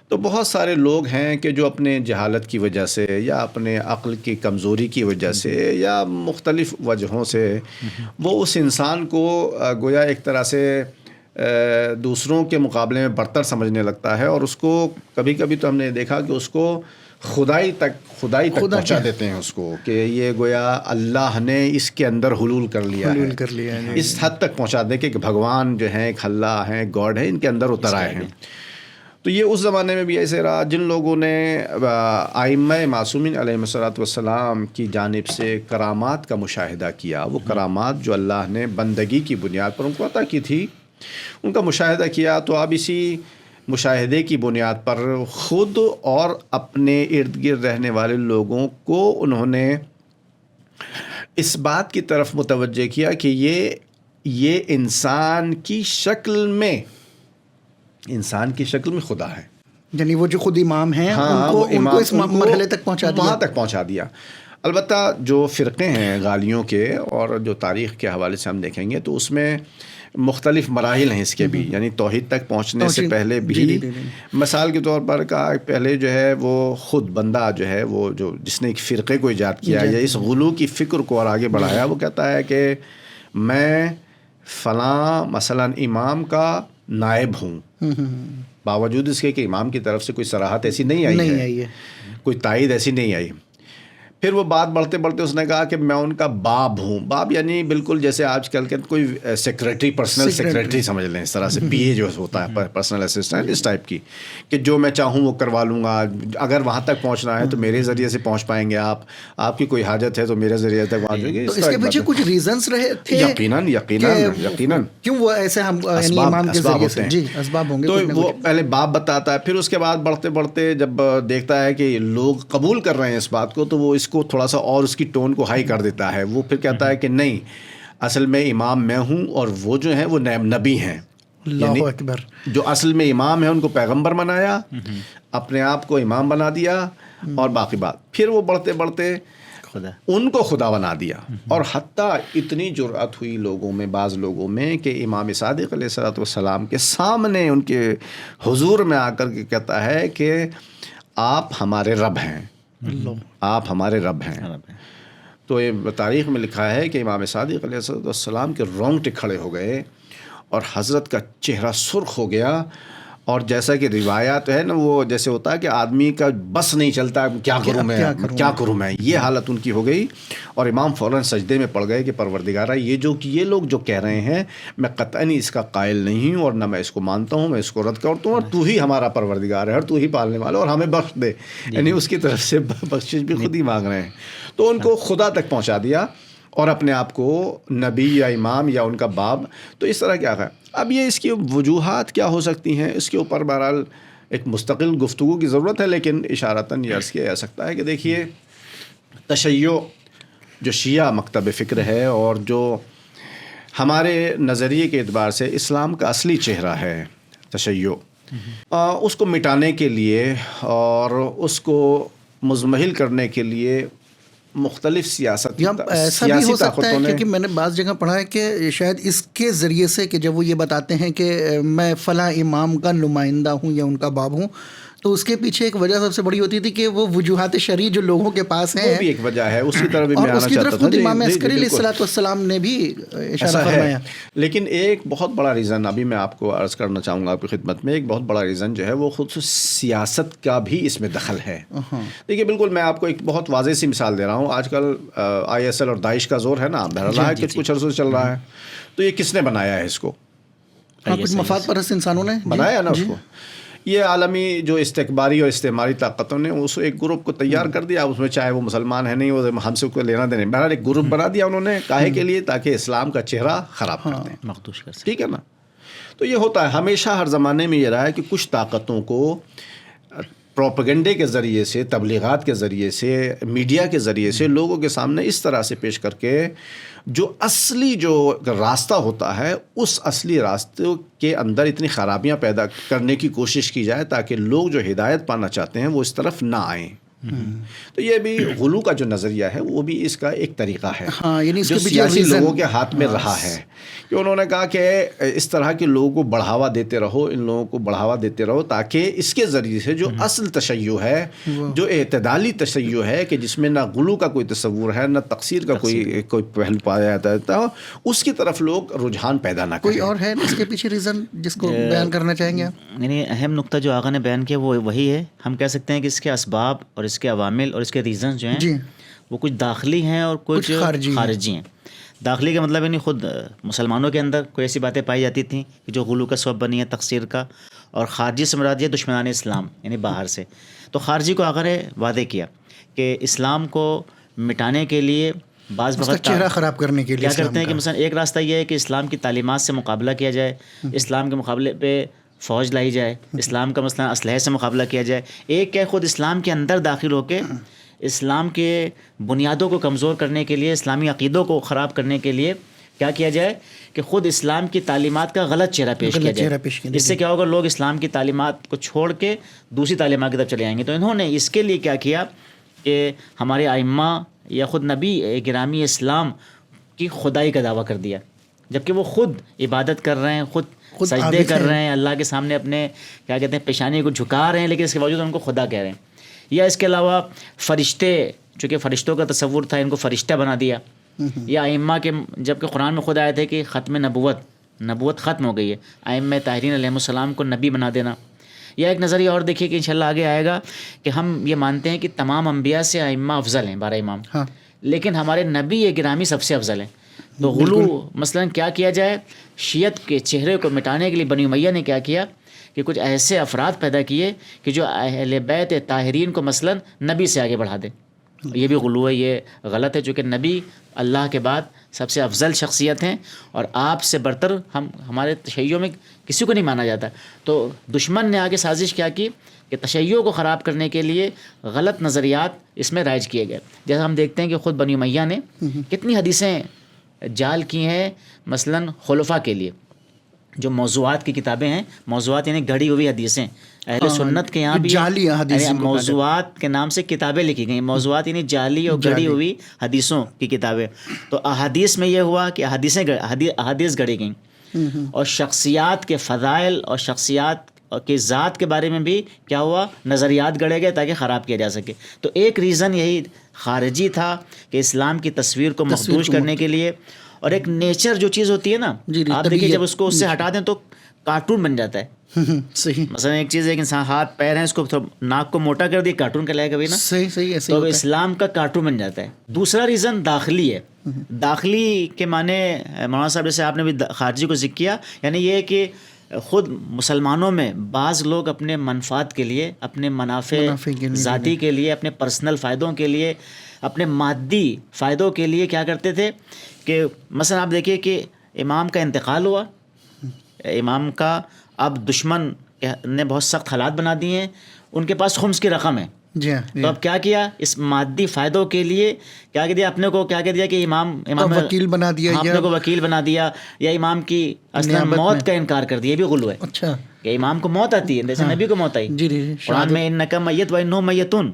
تو بہت سارے لوگ ہیں کہ جو اپنے جہالت کی وجہ سے یا اپنے عقل کی کمزوری کی وجہ سے یا مختلف وجہوں سے وہ اس انسان کو گویا ایک طرح سے دوسروں کے مقابلے میں برتر سمجھنے لگتا ہے, اور اس کو کبھی کبھی تو ہم نے دیکھا کہ اس کو خدائی تک پہنچا دیتے ہیں اس کو, کہ یہ گویا اللہ نے اس کے اندر حلول کر لیا ہے, اس حد تک پہنچا دے کہ بھگوان جو ہیں, ایک اللہ ہیں, گاڈ ہے, ان کے اندر اتر آئے ہیں. تو یہ اس زمانے میں بھی ایسے رہا. جن لوگوں نے ائمہ معصومین علیہ الصلوۃ والسلام کی جانب سے کرامات کا مشاہدہ کیا، وہ کرامات جو اللہ نے بندگی کی بنیاد پر ان کو عطا کی تھی، ان کا مشاہدہ کیا، تو اب اسی مشاہدے کی بنیاد پر خود اور اپنے ارد گرد رہنے والے لوگوں کو انہوں نے اس بات کی طرف متوجہ کیا کہ یہ انسان کی شکل میں خدا ہے. یعنی وہ جو خود امام ہیں ان کو اس مرحلے تک پہنچا دیا، وہاں تک پہنچا دیا. البتہ جو فرقے ہیں غالیوں کے، اور جو تاریخ کے حوالے سے ہم دیکھیں گے تو اس میں مختلف مراحل ہیں اس کے بھی. یعنی توحید تک پہنچنے سے پہلے بھی مثال کے طور پر کہا، پہلے جو ہے وہ خود بندہ جو ہے وہ جس نے ایک فرقے کو ایجاد کیا یا اس غلو کی فکر کو اور آگے بڑھایا، وہ کہتا ہے کہ میں فلاں مثلا امام کا نائب ہوں، باوجود اس کے کہ امام کی طرف سے کوئی صراحت ایسی نہیں آئی ہے، کوئی تائید ایسی نہیں آئی. پھر وہ بات بڑھتے بڑھتے اس نے کہا کہ میں ان کا باب ہوں. باب یعنی بالکل جیسے آج کل کے کوئی سیکریٹری، پرسنل سیکریٹری سمجھ لیں، اس طرح سے پی اے جو ہوتا ہے پرسنل اسسٹنٹ، اس ٹائپ کی، کہ جو میں چاہوں وہ کروا لوں گا. اگر وہاں تک پہنچنا ہے تو میرے ذریعے سے پہنچ پائیں گے، آپ کی کوئی حاجت ہے تو میرے ذریعے تک پہنچ جائے گی. تو اس کے پیچھے کچھ ریزنز رہے تھے یقیناً کیوں وہ ایسے ہم امام کے ذریعے سے اسباب ہوں گے. تو وہ پہلے باب بتاتا ہے، پھر اس کے بعد بڑھتے بڑھتے جب دیکھتا ہے کہ لوگ قبول کر رہے ہیں اس بات کو، تو وہ اس کو تھوڑا سا اور اس کی ٹون کو ہائی کر دیتا ہے. وہ پھر کہتا ہے کہ نہیں، اصل میں امام میں ہوں اور وہ جو ہیں وہ نبی ہیں. اللہ اکبر. جو اصل میں امام ہے ان کو پیغمبر بنایا، اپنے آپ کو امام بنا دیا، اور باقی بات. پھر وہ بڑھتے بڑھتے ان کو خدا بنا دیا. اور حتیٰ اتنی جرأت ہوئی لوگوں میں، بعض لوگوں میں، کہ امام صادق علیہ الصلوۃ والسلام کے سامنے ان کے حضور میں آ کر کے کہتا ہے کہ آپ ہمارے رب ہیں، آپ ہمارے رب ہیں. تو یہ تاریخ میں لکھا ہے کہ امام صادق علیہ السلام کے رونگٹے کھڑے ہو گئے اور حضرت کا چہرہ سرخ ہو گیا. اور جیسا کہ روایات ہے نا، وہ جیسے ہوتا ہے کہ آدمی کا بس نہیں چلتا، کیا کروں میں، یہ حالت ان کی ہو گئی. اور امام فوراً سجدے میں پڑ گئے کہ پروردگارہ، یہ لوگ جو کہہ رہے ہیں میں قطعاً اس کا قائل نہیں ہوں، اور نہ میں اس کو مانتا ہوں، میں اس کو رد کرتا ہوں، اور تو ہی ہمارا پروردگار ہے اور تو ہی پالنے والا، اور ہمیں بخش دے. یعنی اس کی طرف سے بخشش بھی خود ہی مانگ رہے ہیں. تو ان کو خدا تک پہنچا دیا اور اپنے آپ کو نبی یا امام یا ان کا باب. تو اس طرح کیا ہے. اب یہ اس کی وجوہات کیا ہو سکتی ہیں، اس کے اوپر بہرحال ایک مستقل گفتگو کی ضرورت ہے، لیکن اشارتاً یہ عرض کیا جا سکتا ہے کہ دیکھیے، تشیع جو شیعہ مکتب فکر ہے اور جو ہمارے نظریے کے اعتبار سے اسلام کا اصلی چہرہ ہے تشیع، اس کو مٹانے کے لیے اور اس کو مزمحل کرنے کے لیے مختلف سیاسی ایسا بھی ہو سکتا ہے، کیونکہ میں نے بعض جگہ پڑھا ہے کہ شاید اس کے ذریعے سے کہ جب وہ یہ بتاتے ہیں کہ میں فلاں امام کا نمائندہ ہوں یا ان کا باب ہوں، تو اس کے پیچھے ایک وجہ سب سے بڑی ہوتی تھی کہ وہ وجوہات شرعی جو لوگوں کے پاس ہیں، وہ بھی ایک وجہ ہے. اس کی طرف بھی اور اس کی طرف خود امام عسکری علیہ الصلوۃ والسلام نے بھی اشارہ فرمایا. لیکن ایک بہت بڑا ریزن ابھی میں آپ کو عرض کرنا چاہوں گا آپ کی خدمت میں، ایک بہت بڑا ریزن جو ہے وہ خود سیاست کا بھی اس میں دخل ہے. دیکھیے بالکل، میں آپ کو ایک بہت واضح سی مثال دے رہا ہوں. آج کل ISL اور داعش کا زور ہے نا، بہر رہا ہے، کچھ عرصے سے چل رہا ہے. تو یہ کس نے بنایا ہے اس کو؟ کچھ مفاد پرست انسانوں نے بنایا نا اس کو. یہ عالمی جو استکباری اور استعماری طاقتوں نے اس ایک گروپ کو تیار کر دیا. اس میں چاہے وہ مسلمان ہے نہیں، وہ ہم سے کوئی لینا دینا، بہرحال ایک گروپ بنا دیا انہوں نے، کاہے کے لیے؟ تاکہ اسلام کا چہرہ خراب کر دیں، مخدوش کر سکیں. ٹھیک ہے نا. تو یہ ہوتا ہے ہمیشہ، ہر زمانے میں یہ رہا ہے کہ کچھ طاقتوں کو پروپیگنڈے کے ذریعے سے، تبلیغات کے ذریعے سے، میڈیا کے ذریعے سے لوگوں کے سامنے اس طرح سے پیش کر کے جو اصلی جو راستہ ہوتا ہے، اس اصلی راستے کے اندر اتنی خرابیاں پیدا کرنے کی کوشش کی جائے تاکہ لوگ جو ہدایت پانا چاہتے ہیں وہ اس طرف نہ آئیں. تو یہ بھی غلو کا جو نظریہ ہے وہ بھی اس کا ایک طریقہ ہے جو سیاسی لوگوں کے ہاتھ میں رہا ہے، کہ انہوں نے کہا کہ اس طرح کے لوگوں کو بڑھاوا دیتے رہو، ان لوگوں کو بڑھاوا دیتے رہو، تاکہ اس کے ذریعے سے جو اصل تشیع ہے، جو اعتدالی تشیع ہے، کہ جس میں نہ غلو کا کوئی تصور ہے، نہ تقصیر کا کوئی پہلو پایا جاتا ہے، اس کی طرف لوگ رجحان پیدا نہ کریں. کوئی اور ہے اس کے پیچھے ریزن جس کو بیان کرنا چاہیں گے آپ؟ یعنی اہم نقطہ جو آقا نے بیان کیا وہ وہی ہے. ہم کہہ سکتے ہیں کہ اس کے اسباب اور اس کے عوامل اور اس کے ریزنز جو ہیں وہ کچھ داخلی ہیں اور کچھ خارجی ہیں. داخلی کا مطلب یعنی خود مسلمانوں کے اندر کوئی ایسی باتیں پائی جاتی تھیں کہ جو غلو کا سبب بنی ہے، تقصیر کا، اور خارجی سے مراد یہ دشمنان اسلام یعنی باہر سے. تو خارجی کو اگر وعدے کیا کہ اسلام کو مٹانے کے لیے بعض وقت چہرہ خراب کرنے کے لیے کیا کرتے ہیں کہ مثلا ایک راستہ یہ ہے کہ اسلام کی تعلیمات سے مقابلہ کیا جائے, اسلام کے مقابلے پہ فوج لائی جائے, اسلام کا مثلا اسلحے سے مقابلہ کیا جائے. ایک کیا خود اسلام کے اندر داخل ہو کے اسلام کے بنیادوں کو کمزور کرنے کے لیے, اسلامی عقیدوں کو خراب کرنے کے لیے کیا کیا جائے کہ خود اسلام کی تعلیمات کا غلط چہرہ پیش کیا جائے. اس سے کیا ہوگا, لوگ اسلام کی تعلیمات کو چھوڑ کے دوسری تعلیمات کی طرف چلے آئیں گے. تو انہوں نے اس کے لیے کیا کیا کہ ہمارے ائمہ یا خود نبی گرامی اسلام کی خدائی کا دعویٰ کر دیا, جبکہ وہ خود عبادت کر رہے ہیں, خود سجدے کر رہے ہیں اللہ کے سامنے, اپنے کیا کہتے ہیں پیشانی کو جھکا رہے ہیں, لیکن اس کے باوجود ان کو خدا کہہ رہے ہیں. یا اس کے علاوہ فرشتے, چونکہ فرشتوں کا تصور تھا, ان کو فرشتہ بنا دیا. یا ائمہ کے, جبکہ قرآن میں خود آئے تھے کہ ختم نبوت ختم ہو گئی ہے, ائمہ طاہرین علیہ السلام کو نبی بنا دینا. یا ایک نظریہ اور دیکھیے کہ انشاءاللہ آگے آئے گا کہ ہم یہ مانتے ہیں کہ تمام انبیاء سے ائمہ افضل ہیں, 12 امام, لیکن ہمارے نبی گرامی سب سے افضل ہیں. تو غلو مثلا کیا کیا جائے, شیعت کے چہرے کو مٹانے کے لیے بنی امیہ نے کیا کیا کہ کچھ ایسے افراد پیدا کیے کہ جو اہل بیت طاہرین کو مثلا نبی سے آگے بڑھا دیں. یہ بھی غلو ہے, یہ غلط ہے, چونکہ نبی اللہ کے بعد سب سے افضل شخصیت ہیں اور آپ سے برتر ہمارے تشیع میں کسی کو نہیں مانا جاتا. تو دشمن نے آگے سازش کیا کی کہ تشیع کو خراب کرنے کے لیے غلط نظریات اس میں رائج کیے گئے. جیسا ہم دیکھتے ہیں کہ خود بنی امیہ نے کتنی حدیثیں جال کی ہیں, مثلا خلفاء کے لیے جو موضوعات کی کتابیں ہیں, موضوعات یعنی گھڑی ہوئی حدیثیں, اہل سنت کے یہاں بھی موضوعات کے نام سے کتابیں لکھی گئیں. موضوعات یعنی جعلی اور گھڑی ہوئی حدیثوں کی کتابیں. تو احادیث میں یہ ہوا کہ احادیث گھڑی گئیں, اور شخصیات کے فضائل اور شخصیات کی ذات کے بارے میں بھی کیا ہوا, نظریات گڑے گئے تاکہ خراب کیا جا سکے. تو ایک ریزن یہی خارجی تھا کہ اسلام کی تصویر کو مخدوش کرنے کے لیے. اور ایک نیچر جو چیز ہوتی ہے نا, آپ دیکھیے جب اس کو اس سے ہٹا دیں تو کارٹون بن جاتا ہے. صحیح. مثلا ایک چیز ہے کہ انسان ہاتھ پیر ہیں, اس کو ناک کو موٹا کر دیا, کارٹون کہلائے کبھی نا. صحیح ایسے تو اسلام کا کارٹون بن جاتا ہے. دوسرا ریزن داخلی ہے. داخلی کے معنی مولانا صاحب جیسے آپ نے بھی خارجی کو ذکر کیا, یعنی یہ کہ خود مسلمانوں میں بعض لوگ اپنے منفعت کے لیے, اپنے منافع ذاتی کے لیے, اپنے پرسنل فائدوں کے لیے, اپنے مادی فائدوں کے لیے کیا کرتے تھے کہ مثلا آپ دیکھیے کہ امام کا انتقال ہوا, امام کا اب دشمن نے بہت سخت حالات بنا دیے ہیں, ان کے پاس خمس کی رقم ہے. تو اب کیا کیا, اس مادی فائدوں کے لیے کیا کہہ دیا, اپنے کو کیا کہہ دیا کہ امام وکیل بنا دیا, اپنے کو وکیل بنا دیا, یا امام کی اصلا موت کا انکار کر دیا. یہ بھی غلو ہے. اچھا, کہ امام کو موت آتی ہے جیسے نبی کو موت آئی. قرآن میں انکا میت و انہم میتون,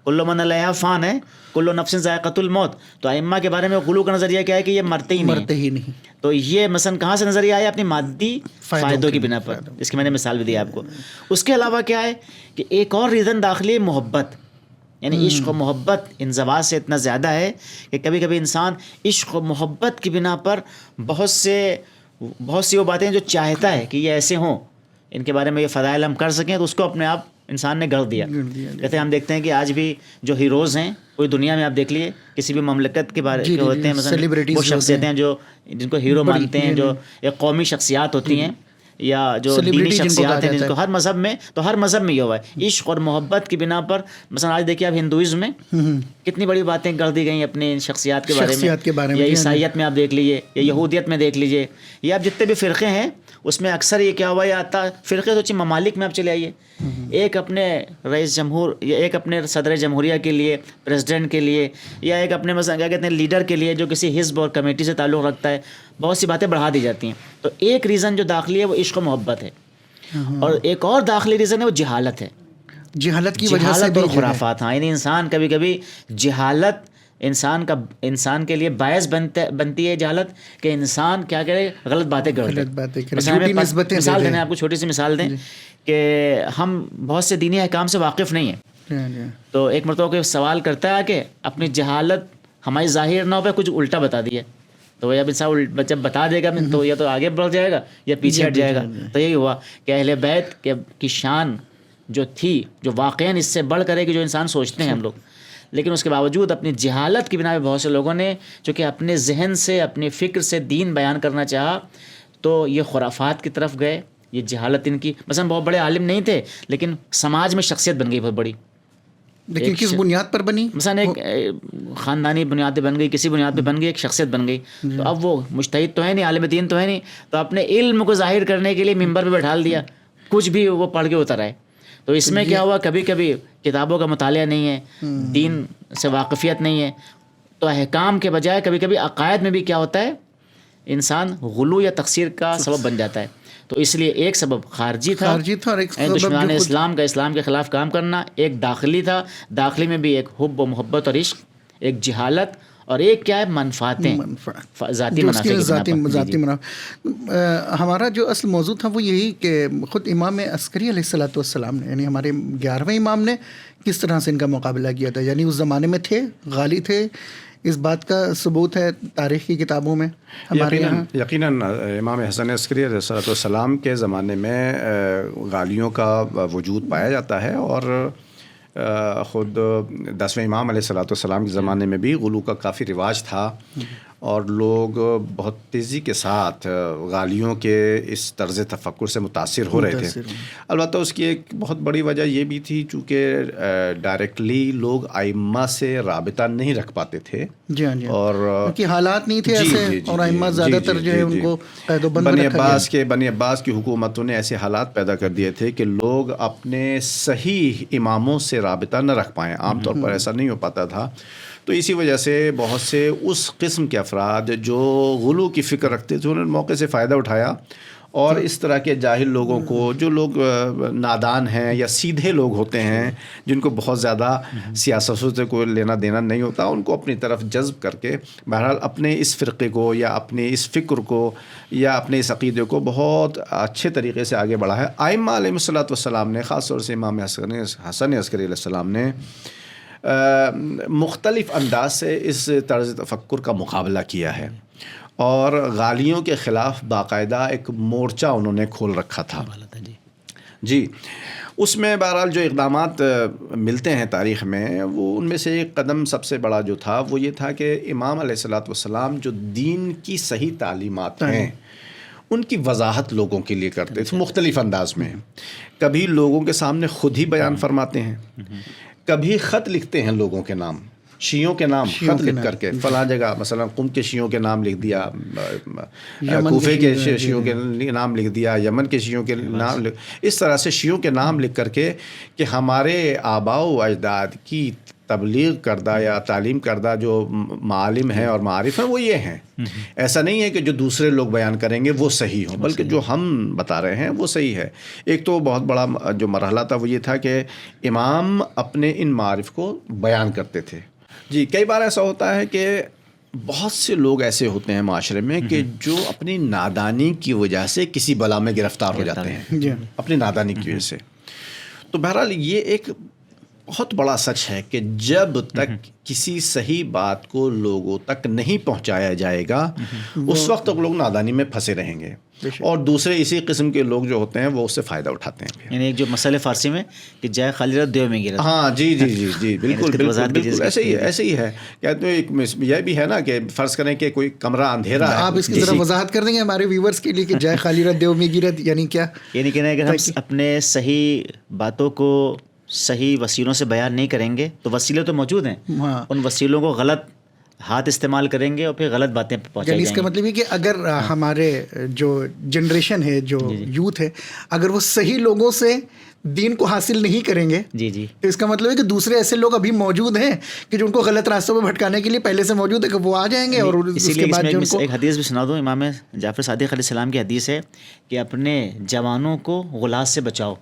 کل من علیہا فان ہے, کل نفس ذائقۃ الموت. تو ائمہ کے بارے میں غلو کا نظریہ کیا ہے کہ یہ مرتے ہی نہیں. تو یہ مثلا کہاں سے نظریہ آیا, اپنی مادی فائدوں کی بنا پر. اس کی میں نے مثال بھی دی آپ کو. اس کے علاوہ کیا ہے کہ ایک اور ریزن داخلی محبت, یعنی عشق و محبت انضباط سے اتنا زیادہ ہے کہ کبھی کبھی انسان عشق و محبت کی بنا پر بہت سی وہ باتیں جو چاہتا ہے کہ یہ ایسے ہوں, ان کے بارے میں یہ فضائل ہم کر سکیں, تو اس کو اپنے آپ انسان نے گڑھ دیا. جیسے ہم دیکھتے ہیں کہ آج بھی جو ہیروز ہیں پوری دنیا میں, آپ دیکھ لیے کسی بھی مملکت کے بارے میں ہوتے ہیں, مثلا وہ شخصیتیں ہیں جو جن کو ہیرو مانتے ہیں, جو ایک قومی شخصیات ہوتی ہیں یا جو دینی شخصیات ہیں جن کو ہر مذہب میں, تو ہر مذہب میں یہ ہوا ہے عشق اور محبت کی بنا پر. مثلا آج دیکھیے آپ ہندوازم میں کتنی بڑی باتیں کر دی گئی اپنے شخصیات کے بارے میں, یا عیسائیت میں آپ دیکھ لیجیے, یا یہودیت میں دیکھ لیجیے, یا آپ جتنے بھی فرقے ہیں اس میں اکثر یہ کیا ہوا, یہ آتا فرقے تو چاہیے ممالک میں آپ چلے آئیے, ایک اپنے رئیس جمہور یا ایک اپنے صدر جمہوریہ کے لیے, پریزیڈنٹ کے لیے, یا ایک اپنے مثلا کیا کہتے ہیں لیڈر کے لیے جو کسی حزب اور کمیٹی سے تعلق رکھتا ہے, بہت سی باتیں بڑھا دی جاتی ہیں. تو ایک ریزن جو داخلی ہے وہ عشق و محبت ہے, اور ایک اور داخلی ریزن ہے وہ جہالت ہے. جہالت کی وجہ سے اور خرافات. ہاں, یعنی انسان کبھی کبھی جہالت انسان کے لیے باعث بنتی ہے جہالت, کہ انسان کیا کرے, غلط باتیں کرے. مثال دیں, آپ کو چھوٹی سی مثال دیں کہ ہم بہت سے دینی احکام سے واقف نہیں ہیں, تو ایک مرتبہ کوئی سوال کرتا ہے کہ اپنی جہالت ہماری ظاہر نہ ہو پہ کچھ الٹا بتا دیا, تو جب انسان جب بتا دے گا تو یا تو آگے بڑھ جائے گا یا پیچھے ہٹ جائے گا. تو یہی ہوا کہ اہل بیت کی شان جو تھی, جو واقعاً اس سے بڑھ کرے کہ جو انسان سوچتے ہیں ہم لوگ, لیکن اس کے باوجود اپنی جہالت کی بنا پہ بہت سے لوگوں نے چونکہ اپنے ذہن سے, اپنی فکر سے دین بیان کرنا چاہا, تو یہ خرافات کی طرف گئے, یہ جہالت ان کی، مثلا بہت بڑے عالم نہیں تھے لیکن سماج میں شخصیت بن گئی بہت بڑی. لیکن کس بنیاد پر بنی؟ مثلا ایک خاندانی بنیاد پہ بن گئی، کسی بنیاد پہ بن گئی، ایک شخصیت بن گئی. تو اب وہ مجتہد تو ہے نہیں، عالم دین تو ہے نہیں، تو اپنے علم کو ظاہر کرنے کے لیے ممبر پہ بٹھا دیا، کچھ بھی وہ پڑھ کے اتر آئے. تو اس میں کیا ہوا، کبھی کبھی کتابوں کا مطالعہ نہیں ہے، دین سے واقفیت نہیں ہے، تو احکام کے بجائے کبھی کبھی عقائد میں بھی کیا ہوتا ہے، انسان غلو یا تقصیر کا سبب بن جاتا ہے. تو اس لیے ایک سبب خارجی تھا اور ایک سبب دشمنان جو اسلام کا اسلام کے خلاف کام کرنا، ایک داخلی تھا، داخلی میں بھی ایک حب و محبت اور عشق، ایک جہالت، اور ایک کیا ہے، منفعتیں، ذاتی جو اس منافع کی کی بنا پر. ذاتی منافع. ہمارا جو اصل موضوع تھا وہ یہی کہ خود امام عسکری علیہ الصلوۃ والسلام نے، یعنی ہمارے 11ویں امام نے کس طرح سے ان کا مقابلہ کیا تھا. یعنی اس زمانے میں تھے، غالی تھے، اس بات کا ثبوت ہے تاریخ کی کتابوں میں ہمارے یہاں. یقیناً امام حسن عسکری علیہ السلام کے زمانے میں غالیوں کا وجود پایا جاتا ہے، اور خود 10ویں امام علیہ السلام کے زمانے میں بھی غلو کا کافی رواج تھا، اور لوگ بہت تیزی کے ساتھ غالیوں کے اس طرز تفکر سے متاثر ہو رہے تھے. البتہ اس کی ایک بہت بڑی وجہ یہ بھی تھی چونکہ ڈائریکٹلی لوگ ائمہ سے رابطہ نہیں رکھ پاتے تھے. جی ہاں جی، اور کیونکہ حالات نہیں تھے ایسے، اور ائمہ زیادہ تر جو ہے ان کو قید و بند رکھا گیا. بنی عباس کی حکومتوں نے ایسے حالات پیدا کر دیے تھے کہ لوگ اپنے صحیح اماموں سے رابطہ نہ رکھ پائیں. عام طور پر ایسا نہیں ہو پاتا تھا. تو اسی وجہ سے بہت سے اس قسم کے افراد جو غلو کی فکر رکھتے تھے انہوں نے موقع سے فائدہ اٹھایا، اور اس طرح کے جاہل لوگوں کو، جو لوگ نادان ہیں یا سیدھے لوگ ہوتے ہیں، جن کو بہت زیادہ سیاستوں سے کوئی لینا دینا نہیں ہوتا، ان کو اپنی طرف جذب کر کے بہرحال اپنے اس فرقے کو یا اپنے اس فکر کو یا اپنے اس عقیدے کو بہت اچھے طریقے سے آگے بڑھا ہے. ائمہ علیہ الصلوۃ والسلام نے، خاص طور سے امام حسن عسکری علیہ السلام نے مختلف انداز سے اس طرز تفکر کا مقابلہ کیا ہے، اور غالیوں کے خلاف باقاعدہ ایک مورچہ انہوں نے کھول رکھا تھا. جی، اس میں بہرحال جو اقدامات ملتے ہیں تاریخ میں، وہ ان میں سے ایک قدم سب سے بڑا جو تھا وہ یہ تھا کہ امام علیہ الصلوۃ والسلام جو دین کی صحیح تعلیمات ہیں ان کی وضاحت لوگوں کے لیے کرتے تھے مختلف انداز میں. کبھی لوگوں کے سامنے خود ہی بیان فرماتے ہیں، کبھی خط لکھتے ہیں لوگوں کے نام، شیعوں کے نام خط لکھ کر کے، فلاں جگہ مثلا قم کے شیعوں کے نام لکھ دیا، کوفے کے شیعوں کے نام لکھ دیا، یمن کے شیعوں کے نام اس طرح سے شیعوں کے نام لکھ کر کے کہ ہمارے آباء و اجداد کی تبلیغ کردہ یا تعلیم کردہ جو معالم ہیں اور معارف ہیں وہ یہ ہیں. ایسا نہیں ہے کہ جو دوسرے لوگ بیان کریں گے وہ صحیح ہوں، بلکہ جو ہم بتا رہے ہیں وہ صحیح ہے. ایک تو بہت بڑا جو مرحلہ تھا وہ یہ تھا کہ امام اپنے ان معارف کو بیان کرتے تھے. جی، کئی بار ایسا ہوتا ہے کہ بہت سے لوگ ایسے ہوتے ہیں معاشرے میں کہ جو اپنی نادانی کی وجہ سے کسی بلا میں گرفتار ہو جاتے ہیں، اپنی نادانی کی وجہ سے. تو بہرحال یہ ایک بہت بڑا سچ ہے کہ جب تک کسی صحیح بات کو لوگوں تک نہیں پہنچایا جائے گا اس وقت تک لوگ نادانی میں پھنسے رہیں گے، اور دوسرے اسی قسم کے لوگ جو ہوتے ہیں وہ اس سے فائدہ اٹھاتے ہیں. یعنی ایک جو مسئلہ فارسی میں کہ جائے خالی رت دیو میں گرت. ہاں جی جی جی جی بالکل بالکل ایسے ہی ہے. کہتے ہیں یہ بھی ہے نا کہ فرض کریں کہ کوئی کمرہ اندھیرا ہے. آپ اس کی ذرا وضاحت کر دیں گے ہمارے ویورز کے لیے کہ جائے خالی رت دیو میں گرت یعنی کیا؟ یعنی کہ اگر ہم اپنے صحیح باتوں کو صحیح وسیلوں سے بیان نہیں کریں گے تو وسیلے تو موجود ہیں، ان وسیلوں کو غلط ہاتھ استعمال کریں گے اور پھر غلط باتیں پہنچائی جائیں گی. اس کا مطلب یہ کہ اگر ہمارے جو جنریشن ہے، جو یوتھ ہے، اگر وہ صحیح لوگوں سے دین کو حاصل نہیں کریں گے تو اس کا مطلب ہے کہ دوسرے ایسے لوگ ابھی موجود ہیں کہ جو ان کو غلط راستوں پہ بھٹکانے کے لیے پہلے سے موجود ہے کہ وہ آ جائیں گے. اور اسی لیے اس میں ایک حدیث بھی سنا دوں، امام جعفر صادق علیہ السلام کی حدیث ہے کہ اپنے جوانوں کو غلاظ سے بچاؤ.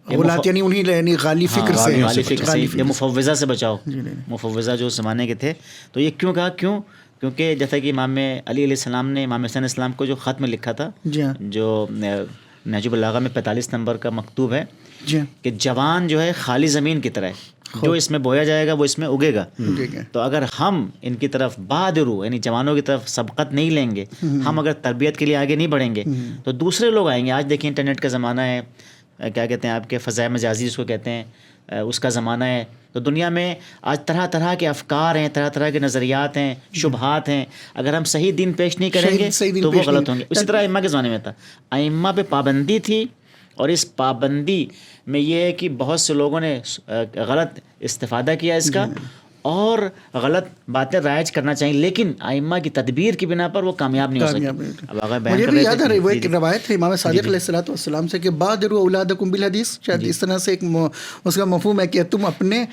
غلات یعنی انہیں غالی فکر سے، یا مفوضہ سے بچاؤ. مفوضہ جو زمانے کے تھے. تو یہ کیوں کہا؟ کیونکہ جیسا کہ امام علی علیہ السلام نے امام حسن السلام کو جو خط میں لکھا تھا، جو نہج البلاغہ میں 45 نمبر کا مکتوب ہے کہ جوان جو ہے خالی زمین کی طرح ہے، جو اس میں بویا جائے گا وہ اس میں اگے گا. تو اگر ہم ان کی طرف بادرو یعنی جوانوں کی طرف سبقت نہیں لیں گے، ہم اگر تربیت کے لیے آگے نہیں بڑھیں گے تو دوسرے لوگ آئیں گے. آج دیکھیں انٹرنیٹ کا زمانہ ہے، کیا کہتے ہیں آپ کے فضائے مجازی جس کو کہتے ہیں، اس کا زمانہ ہے. تو دنیا میں آج طرح طرح کے افکار ہیں, طرح طرح کے نظریات ہیں, شبہات ہیں. اگر ہم صحیح دین پیش نہیں کریں گے صحیح دین تو وہ پیش غلط نہیں- ہوں گے. اسی طرح ائمہ کے زمانے میں تھا, ائمہ پہ پابندی تھی, اور اس پابندی میں یہ ہے کہ بہت سے لوگوں نے غلط استفادہ کیا اس کا, اور غلط باتیں رائج کرنا چاہیے, لیکن ائمہ کی تدبیر کی بنا پر وہ کامیاب نہیں ہو کامیاب سکے. نہیں. اب آگے بیان مجھے کر بھی رہے یاد آ رہی وہ تھے. ایک روایت ہے امام صادق علیہ الصلوۃ والسلام سے کہ بادروا اولادکم بالحدیث, شاید اس طرح سے ایک اس کا مفہوم ہے کہ تم اپنے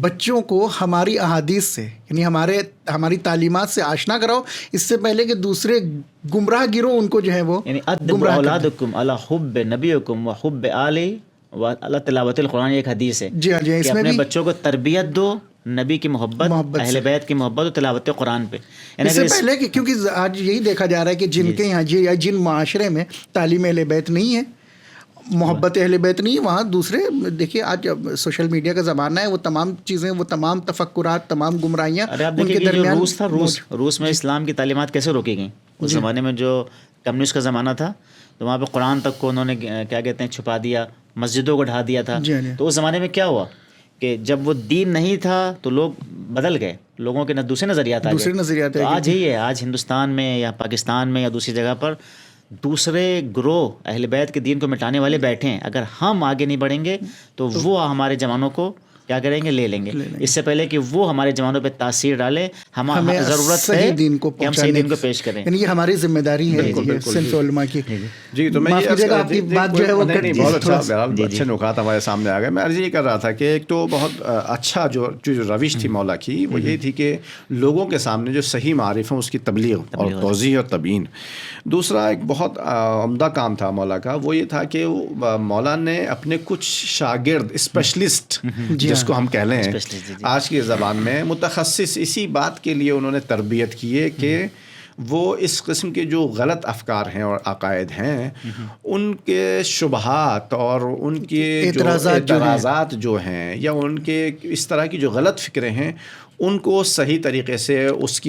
بچوں کو ہماری احادیث سے, یعنی ہماری تعلیمات سے آشنا کراؤ, اس سے پہلے کہ دوسرے گمراہ گروہ ان کو جو ہے وہ یعنی ادبوا اولادکم علی حب نبیکم و حب آلہ و علی تلاوت القرآن, ایک حدیث ہے جی ہاں جی, کہ اس میں اپنے بھی بچوں کو تربیت دو نبی کی محبت اہل سے. بیت کی محبت اور تلاوت قرآن پہ. اس سے پہلے کہ کیونکہ آج یہی دیکھا جا رہا ہے کہ جن کے یہاں یا جن معاشرے میں تعلیم اہل بیت نہیں ہے, محبت اہل بیت نہیں ہے, وہاں دوسرے دیکھیے آج سوشل میڈیا کا زمانہ ہے, وہ تمام چیزیں, وہ تمام تفکرات, تمام گمراہیاں ان کے درمیان. روس تھا, روس میں اسلام کی تعلیمات کیسے روکی گئیں اس زمانے میں, جو کمیونسٹ کا زمانہ تھا, تو وہاں پہ قرآن تک کو انہوں نے کیا کہتے ہیں چھپا دیا, مسجدوں کو ڈھا دیا تھا. تو اس زمانے میں کیا ہوا کہ جب وہ دین نہیں تھا تو لوگ بدل گئے, لوگوں کے دوسرے نظریات آ گئے. تو آج یہی ہے, آج ہندوستان میں یا پاکستان میں یا دوسری جگہ پر دوسرے گروہ اہل بیت کے دین کو مٹانے والے بیٹھے ہیں. اگر ہم آگے نہیں بڑھیں گے تو وہ ہمارے جوانوں کو کیا کریں گے, لے لیں گے. اس سے پہلے کہ وہ ہمارے جوانوں پہ تاثیر ڈالے, ہمیں ضرورت ہے کہ ہم صحیح دین کو پیش کریں. یعنی یہ ہماری ذمہ داری ہے صنف علماء کی. جی تو میں آپ کی بات جو ہے وہ بہت اچھے نکات ہمارے سامنے آ گئے. میں عرض یہ کر رہا تھا کہ ایک تو بہت اچھا جو روش تھی مولا کی, وہ یہ تھی کہ لوگوں کے سامنے جو صحیح معرف ہیں اس کی تبلیغ اور توضیح اور تبیین. دوسرا ایک بہت عمدہ کام تھا مولا کا, وہ یہ تھا کہ مولا نے اپنے کچھ شاگرد اسپیشلسٹ جس کو ہم کہہ لیں آج کی زبان میں متخصص اسی بات کے لیے انہوں نے تربیت کی ہے کہ وہ اس قسم کے جو غلط افکار ہیں اور عقائد ہیں ان کے شبہات اور ان کے اعتراضات جو ہیں یا ان کے اس طرح کی جو غلط فکریں ہیں ان کو صحیح طریقے سے اس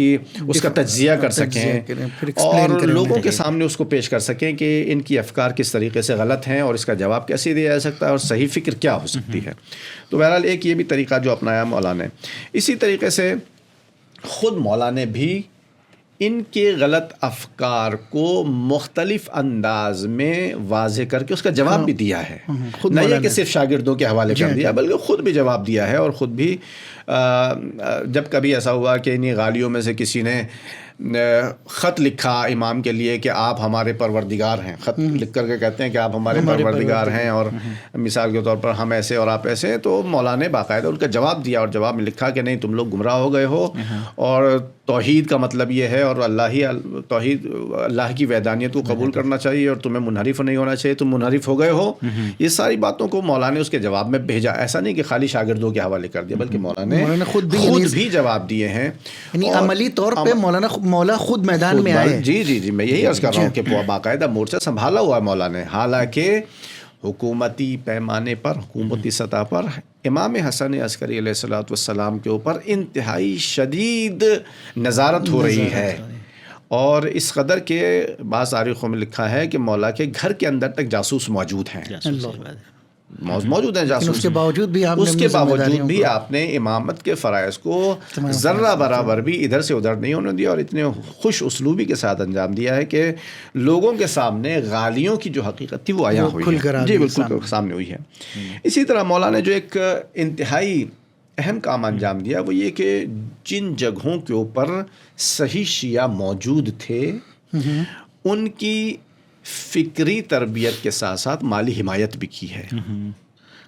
کا تجزیہ کر سکیں اور لوگوں کے سامنے اس کو پیش کر سکیں کہ ان کی افکار کس طریقے سے غلط ہیں اور اس کا جواب کیسے دیا جا سکتا ہے اور صحیح فکر کیا ہو سکتی ہے. تو بہرحال ایک یہ بھی طریقہ جو اپنایا مولا نے. اسی طریقے سے خود مولا نے بھی ان کے غلط افکار کو مختلف انداز میں واضح کر کے اس کا جواب بھی دیا ہے. نہ یہ کہ صرف شاگردوں کے حوالے کر دیا بلکہ خود بھی جواب دیا ہے. اور خود بھی جب کبھی ایسا ہوا کہ انہیں غالیوں میں سے کسی نے خط لکھا امام کے لیے کہ آپ ہمارے پروردگار ہیں, خط لکھ کر کے کہتے ہیں کہ آپ ہمارے پروردگار ہیں اور مثال کے طور پر ہم ایسے اور آپ ایسے, تو مولا نے باقاعدہ ان کا جواب دیا اور جواب میں لکھا کہ نہیں تم لوگ گمراہ ہو گئے ہو اور توحید کا مطلب یہ ہے اور توحید اللہ کی وحدانیت کو قبول کرنا چاہیے اور تمہیں منحرف نہیں ہونا چاہیے, تم منحرف ہو گئے ہو. یہ ساری باتوں کو مولا نے اس کے جواب میں بھیجا. ایسا نہیں کہ خالی شاگردوں کے حوالے کر دیا بلکہ مولا نے خود بھی جواب دیے ہیں. یعنی عملی طور پہ مولا خود میدان میں آئے. جی میں یہی عرض کر رہا ہوں کہ باقاعدہ مورچہ سنبھالا ہوا ہے مولا نے. حالانکہ حکومتی پیمانے پر, حکومتی سطح پر امام حسن عسکری علیہ الصلوۃ والسلام کے اوپر انتہائی شدید نظارت ہو رہی ہے اور اس قدر کے بعض تاریخوں میں لکھا ہے کہ مولا کے گھر کے اندر تک جاسوس موجود ہیں. موجود ہیں جاسوس. اس کے باوجود بھی آپ نے امامت کے فرائض کو ذرہ برابر بھی ادھر سے ادھر نہیں ہونے دیا اور اتنے خوش اسلوبی کے ساتھ انجام دیا ہے کہ لوگوں کے سامنے غالیوں کی جو حقیقت تھی وہ عیاں ہوئی ہے. جی بالکل سامنے ہوئی ہے. اسی طرح مولا نے جو ایک انتہائی اہم کام انجام دیا وہ یہ کہ جن جگہوں کے اوپر صحیح شیعہ موجود تھے ان کی فکری تربیت کے ساتھ ساتھ مالی حمایت بھی کی ہے,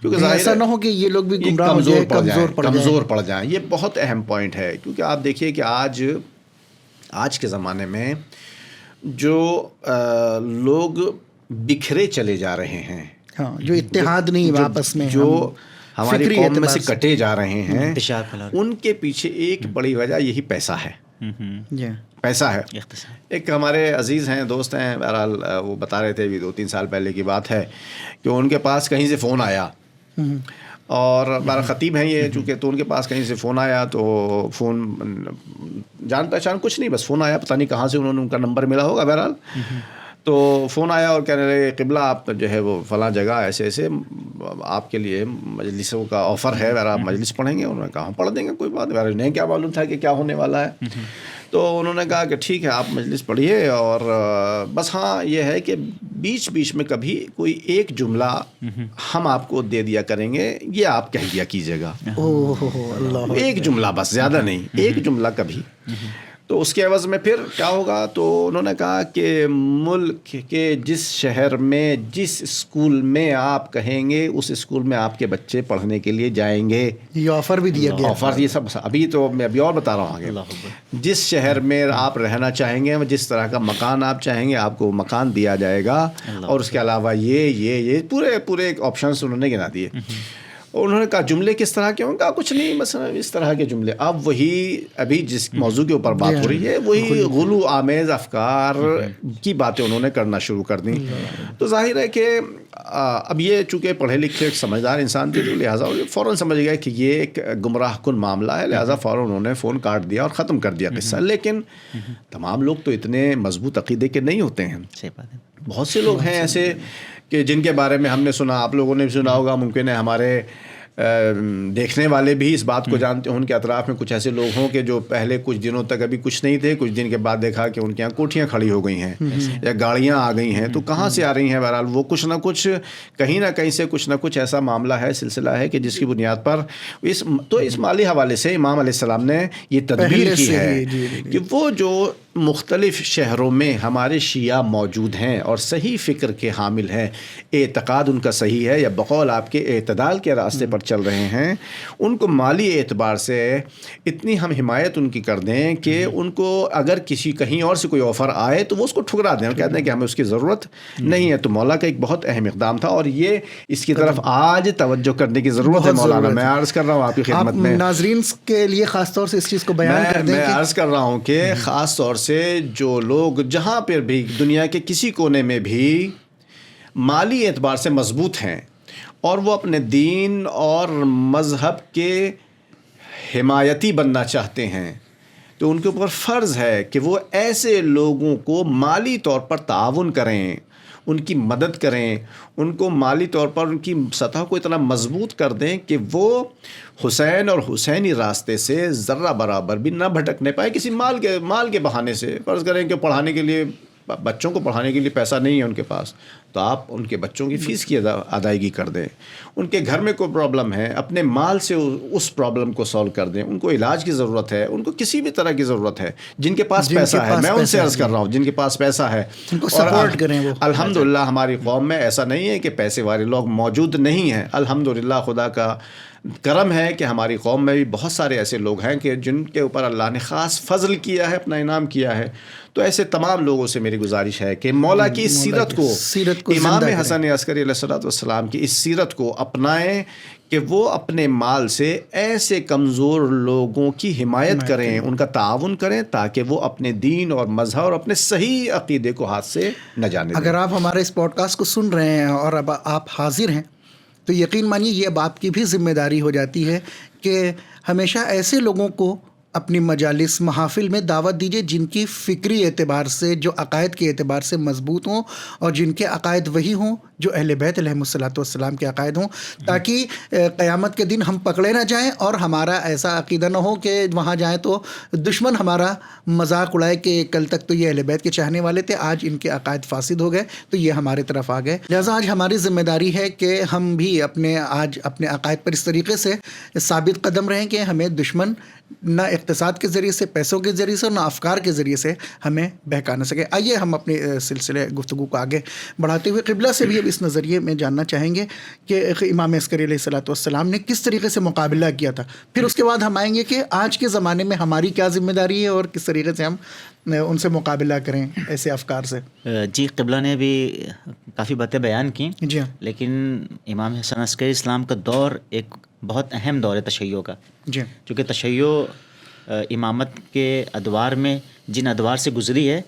کیونکہ ایسا نہ ہو کہ یہ لوگ بھی گمراہ ہو جائیں, کمزور پڑ جائیں. یہ بہت اہم پوائنٹ ہے کیونکہ آپ دیکھیے کہ آج کے زمانے میں جو لوگ بکھرے چلے جا رہے ہیں, جو اتحاد نہیں آپس میں, جو ہماری قوم میں سے کٹے جا رہے ہیں, ان کے پیچھے ایک بڑی وجہ یہی پیسہ ہے. پیسہ ہے. ایک ہمارے عزیز ہیں, دوست ہیں, بہرحال وہ بتا رہے تھے ابھی 2-3 سال پہلے کی بات ہے کہ ان کے پاس کہیں سے فون آیا اور ہمارا خطیب ہیں یہ چونکہ, تو ان کے پاس کہیں سے فون آیا تو فون جان پہچان کچھ نہیں, بس فون آیا, پتہ نہیں کہاں سے انہوں نے ان کا نمبر ملا ہوگا. بہرحال تو فون آیا اور کہنے لگے قبلہ آپ جو ہے وہ فلاں جگہ ایسے ایسے آپ کے لیے مجلسوں کا آفر ہے، اگر آپ مجلس پڑھیں گے. انہوں نے کہا ہم پڑھ دیں گے، کوئی بات نہیں. انہیں کیا معلوم تھا کہ کیا ہونے والا ہے. تو انہوں نے کہا کہ ٹھیک ہے آپ مجلس پڑھیے، اور بس ہاں یہ ہے کہ بیچ بیچ میں کبھی کوئی ایک جملہ ہم آپ کو دے دیا کریں گے، یہ آپ کہہ دیا کیجیے گا. اللہ، ایک جملہ بس، زیادہ نہیں، ایک جملہ کبھی. تو اس کے عوض میں پھر کیا ہوگا؟ تو انہوں نے کہا کہ ملک کے جس شہر میں جس اسکول میں آپ کہیں گے اس اسکول میں آپ کے بچے پڑھنے کے لیے جائیں گے. یہ آفر بھی دیا گیا. آفر یہ سب ابھی تو میں ابھی اور بتا رہا ہوں آگے. جس شہر میں آپ رہنا چاہیں گے، جس طرح کا مکان آپ چاہیں گے، آپ کو مکان دیا جائے گا. اور اس کے علاوہ یہ پورے آپشنس انہوں نے گنا دیے. اور انہوں نے کہا جملے کس طرح کے ہوں گے؟ کچھ نہیں، مثلا اس طرح کے جملے. اب وہی ابھی جس موضوع کے اوپر بات ہو رہی ہے وہی غلو آمیز افکار کی باتیں انہوں نے کرنا شروع کر دیں. تو ظاہر ہے کہ اب یہ چونکہ پڑھے لکھے ایک سمجھدار انسان تھے، تو لہٰذا فوراً سمجھ گئے کہ یہ ایک گمراہ کن معاملہ ہے. لہٰذا فوراً انہوں نے فون کاٹ دیا اور ختم کر دیا قصہ. لیکن تمام لوگ تو اتنے مضبوط عقیدے کے نہیں ہوتے ہیں. بہت سے لوگ ہیں ایسے کہ جن کے بارے میں ہم نے سنا، آپ لوگوں نے بھی سنا ہوگا، ممکن ہے ہمارے دیکھنے والے بھی اس بات کو جانتے ہیں. ان کے اطراف میں کچھ ایسے لوگ ہوں کہ جو پہلے کچھ دنوں تک ابھی کچھ نہیں تھے، کچھ دن کے بعد دیکھا کہ ان کے یہاں کوٹھیاں کھڑی ہو گئی ہیں یا گاڑیاں آ گئی ہیں. تو کہاں سے آ رہی ہیں؟ بہرحال وہ کچھ نہ کچھ کہیں نہ کہیں سے کچھ نہ کچھ ایسا معاملہ ہے، سلسلہ ہے کہ جس کی بنیاد پر اس مالی حوالے سے امام علیہ السلام نے یہ تدبیر کی ہے کہ وہ جو مختلف شہروں میں ہمارے شیعہ موجود ہیں اور صحیح فکر کے حامل ہیں، اعتقاد ان کا صحیح ہے یا بقول آپ کے اعتدال کے راستے پر چل رہے ہیں، ان کو مالی اعتبار سے اتنی ہم حمایت ان کی کر دیں کہ ان کو اگر کہیں اور سے کوئی آفر آئے تو وہ اس کو ٹھکرا دیں اور کہتے ہیں کہ ہمیں اس کی ضرورت نہیں ہے. تو مولا کا ایک بہت اہم اقدام تھا اور یہ اس کی طرف آج توجہ کرنے کی ضرورت ہے. مولانا میں عرض کر رہا ہوں آپ کی خدمت میں، ناظرین کے لیے خاص طور سے اس چیز کو بیان کر دیں. میں عرض کر رہا ہوں کہ خاص طور سے جو لوگ جہاں پر بھی دنیا کے کسی کونے میں بھی مالی اعتبار سے مضبوط ہیں اور وہ اپنے دین اور مذہب کے حمایتی بننا چاہتے ہیں، تو ان کے اوپر فرض ہے کہ وہ ایسے لوگوں کو مالی طور پر تعاون کریں، ان کی مدد کریں، ان کو مالی طور پر ان کی سطح کو اتنا مضبوط کر دیں کہ وہ حسین اور حسینی راستے سے ذرہ برابر بھی نہ بھٹکنے پائے کسی مال کے بہانے سے. فرض کریں کہ پڑھانے کے لیے بچوں کو پڑھانے کے لیے پیسہ نہیں ہے ان کے پاس، تو آپ ان کے بچوں کی فیس کی ادائیگی کر دیں. ان کے گھر میں کوئی پرابلم ہے، اپنے مال سے اس پرابلم کو سولو کر دیں. ان کو علاج کی ضرورت ہے، ان کو کسی بھی طرح کی ضرورت ہے، جن کے پاس پیسہ ہے، میں ان سے عرض کر رہا ہوں جن کے پاس پیسہ ہے ان کو سپورٹ کریں. وہ الحمدللہ ہماری قوم میں ایسا نہیں ہے کہ پیسے والے لوگ موجود نہیں ہیں. الحمدللہ خدا کا کرم ہے کہ ہماری قوم میں بھی بہت سارے ایسے لوگ ہیں کہ جن کے اوپر اللہ نے خاص فضل کیا ہے، اپنا انعام کیا ہے. تو ایسے تمام لوگوں سے میری گزارش ہے کہ مولا کی اس سیرت کو امام حسن عسکری علیہ الصلوۃ والسلام کی اس سیرت کو اپنائیں کہ وہ اپنے مال سے ایسے کمزور لوگوں کی حمایت کریں، ان کا تعاون کریں تاکہ وہ اپنے دین اور مذہب اور اپنے صحیح عقیدے کو ہاتھ سے نہ جانے دیں. اگر آپ ہمارے اس پوڈ کاسٹ کو سن رہے ہیں اور اب آپ حاضر ہیں تو یقین مانیے یہ اب آپ کی بھی ذمہ داری ہو جاتی ہے کہ ہمیشہ ایسے لوگوں کو اپنی مجالس محافل میں دعوت دیجیے جن کی فکری اعتبار سے، جو عقائد کے اعتبار سے مضبوط ہوں اور جن کے عقائد وہی ہوں جو اہل بیت علیہم الصلوۃ والسلام کے عقائد ہوں، تاکہ قیامت کے دن ہم پکڑے نہ جائیں اور ہمارا ایسا عقیدہ نہ ہو کہ وہاں جائیں تو دشمن ہمارا مذاق اڑائے کہ کل تک تو یہ اہل بیت کے چاہنے والے تھے، آج ان کے عقائد فاسد ہو گئے تو یہ ہمارے طرف آ گئے. لہٰذا آج ہماری ذمہ داری ہے کہ ہم بھی اپنے عقائد پر اس طریقے سے ثابت قدم رہیں کہ ہمیں دشمن نہ اقتصاد کے ذریعے سے، پیسوں کے ذریعے سے، نہ افکار کے ذریعے سے ہمیں بہکا نہ سکے. آئیے ہم اپنے سلسلے گفتگو کو آگے بڑھاتے ہوئے قبلہ سے بھی اب اس نظریے میں جاننا چاہیں گے کہ امام عسکری علیہ الصلوۃ والسلام نے کس طریقے سے مقابلہ کیا تھا. پھر اس کے بعد ہم آئیں گے کہ آج کے زمانے میں ہماری کیا ذمہ داری ہے اور کس طریقے سے ہم ان سے مقابلہ کریں ایسے افکار سے. جی، قبلہ نے بھی کافی باتیں بیان کی، جی ہاں، لیکن امام حسن عسکری اسلام کا دور ایک بہت اہم دور ہے تشیع کا. جی، چونکہ تشیع امامت کے ادوار میں جن ادوار سے گزری ہے،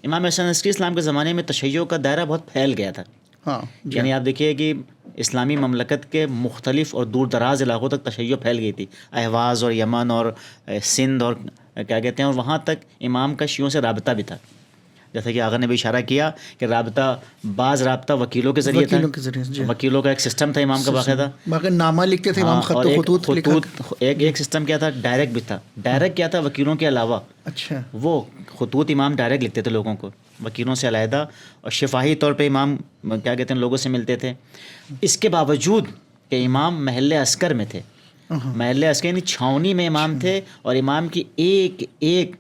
امام حسن عسکری اسلام کے زمانے میں تشیع کا دائرہ بہت پھیل گیا تھا. ہاں، یعنی آپ دیکھیے کہ اسلامی مملکت کے مختلف اور دور دراز علاقوں تک تشیع پھیل گئی تھی. اہواز اور یمن اور سندھ اور کیا کہتے ہیں، اور وہاں تک امام کا شیعوں سے رابطہ بھی تھا. جیسا کہ آغا نے بھی اشارہ کیا کہ بعض رابطہ وکیلوں کے ذریعے تھا. وکیلوں کا ایک سسٹم تھا امام کا باقاعدہ. باقی نامہ لکھتے تھے امام، خط و خطوط لکھا. ایک سسٹم کیا تھا، ڈائریکٹ بھی تھا. ڈائریکٹ کیا تھا، وکیلوں کے علاوہ اچھا وہ خطوط امام ڈائریکٹ لکھتے تھے لوگوں کو، وکیلوں سے علیحدہ. اور شفاہی طور پہ امام کیا کہتے ہیں لوگوں سے ملتے تھے. اس کے باوجود کہ امام محل عسکر میں تھے، محل عسکر یعنی چھاونی میں امام تھے، اور امام کی ایک ایک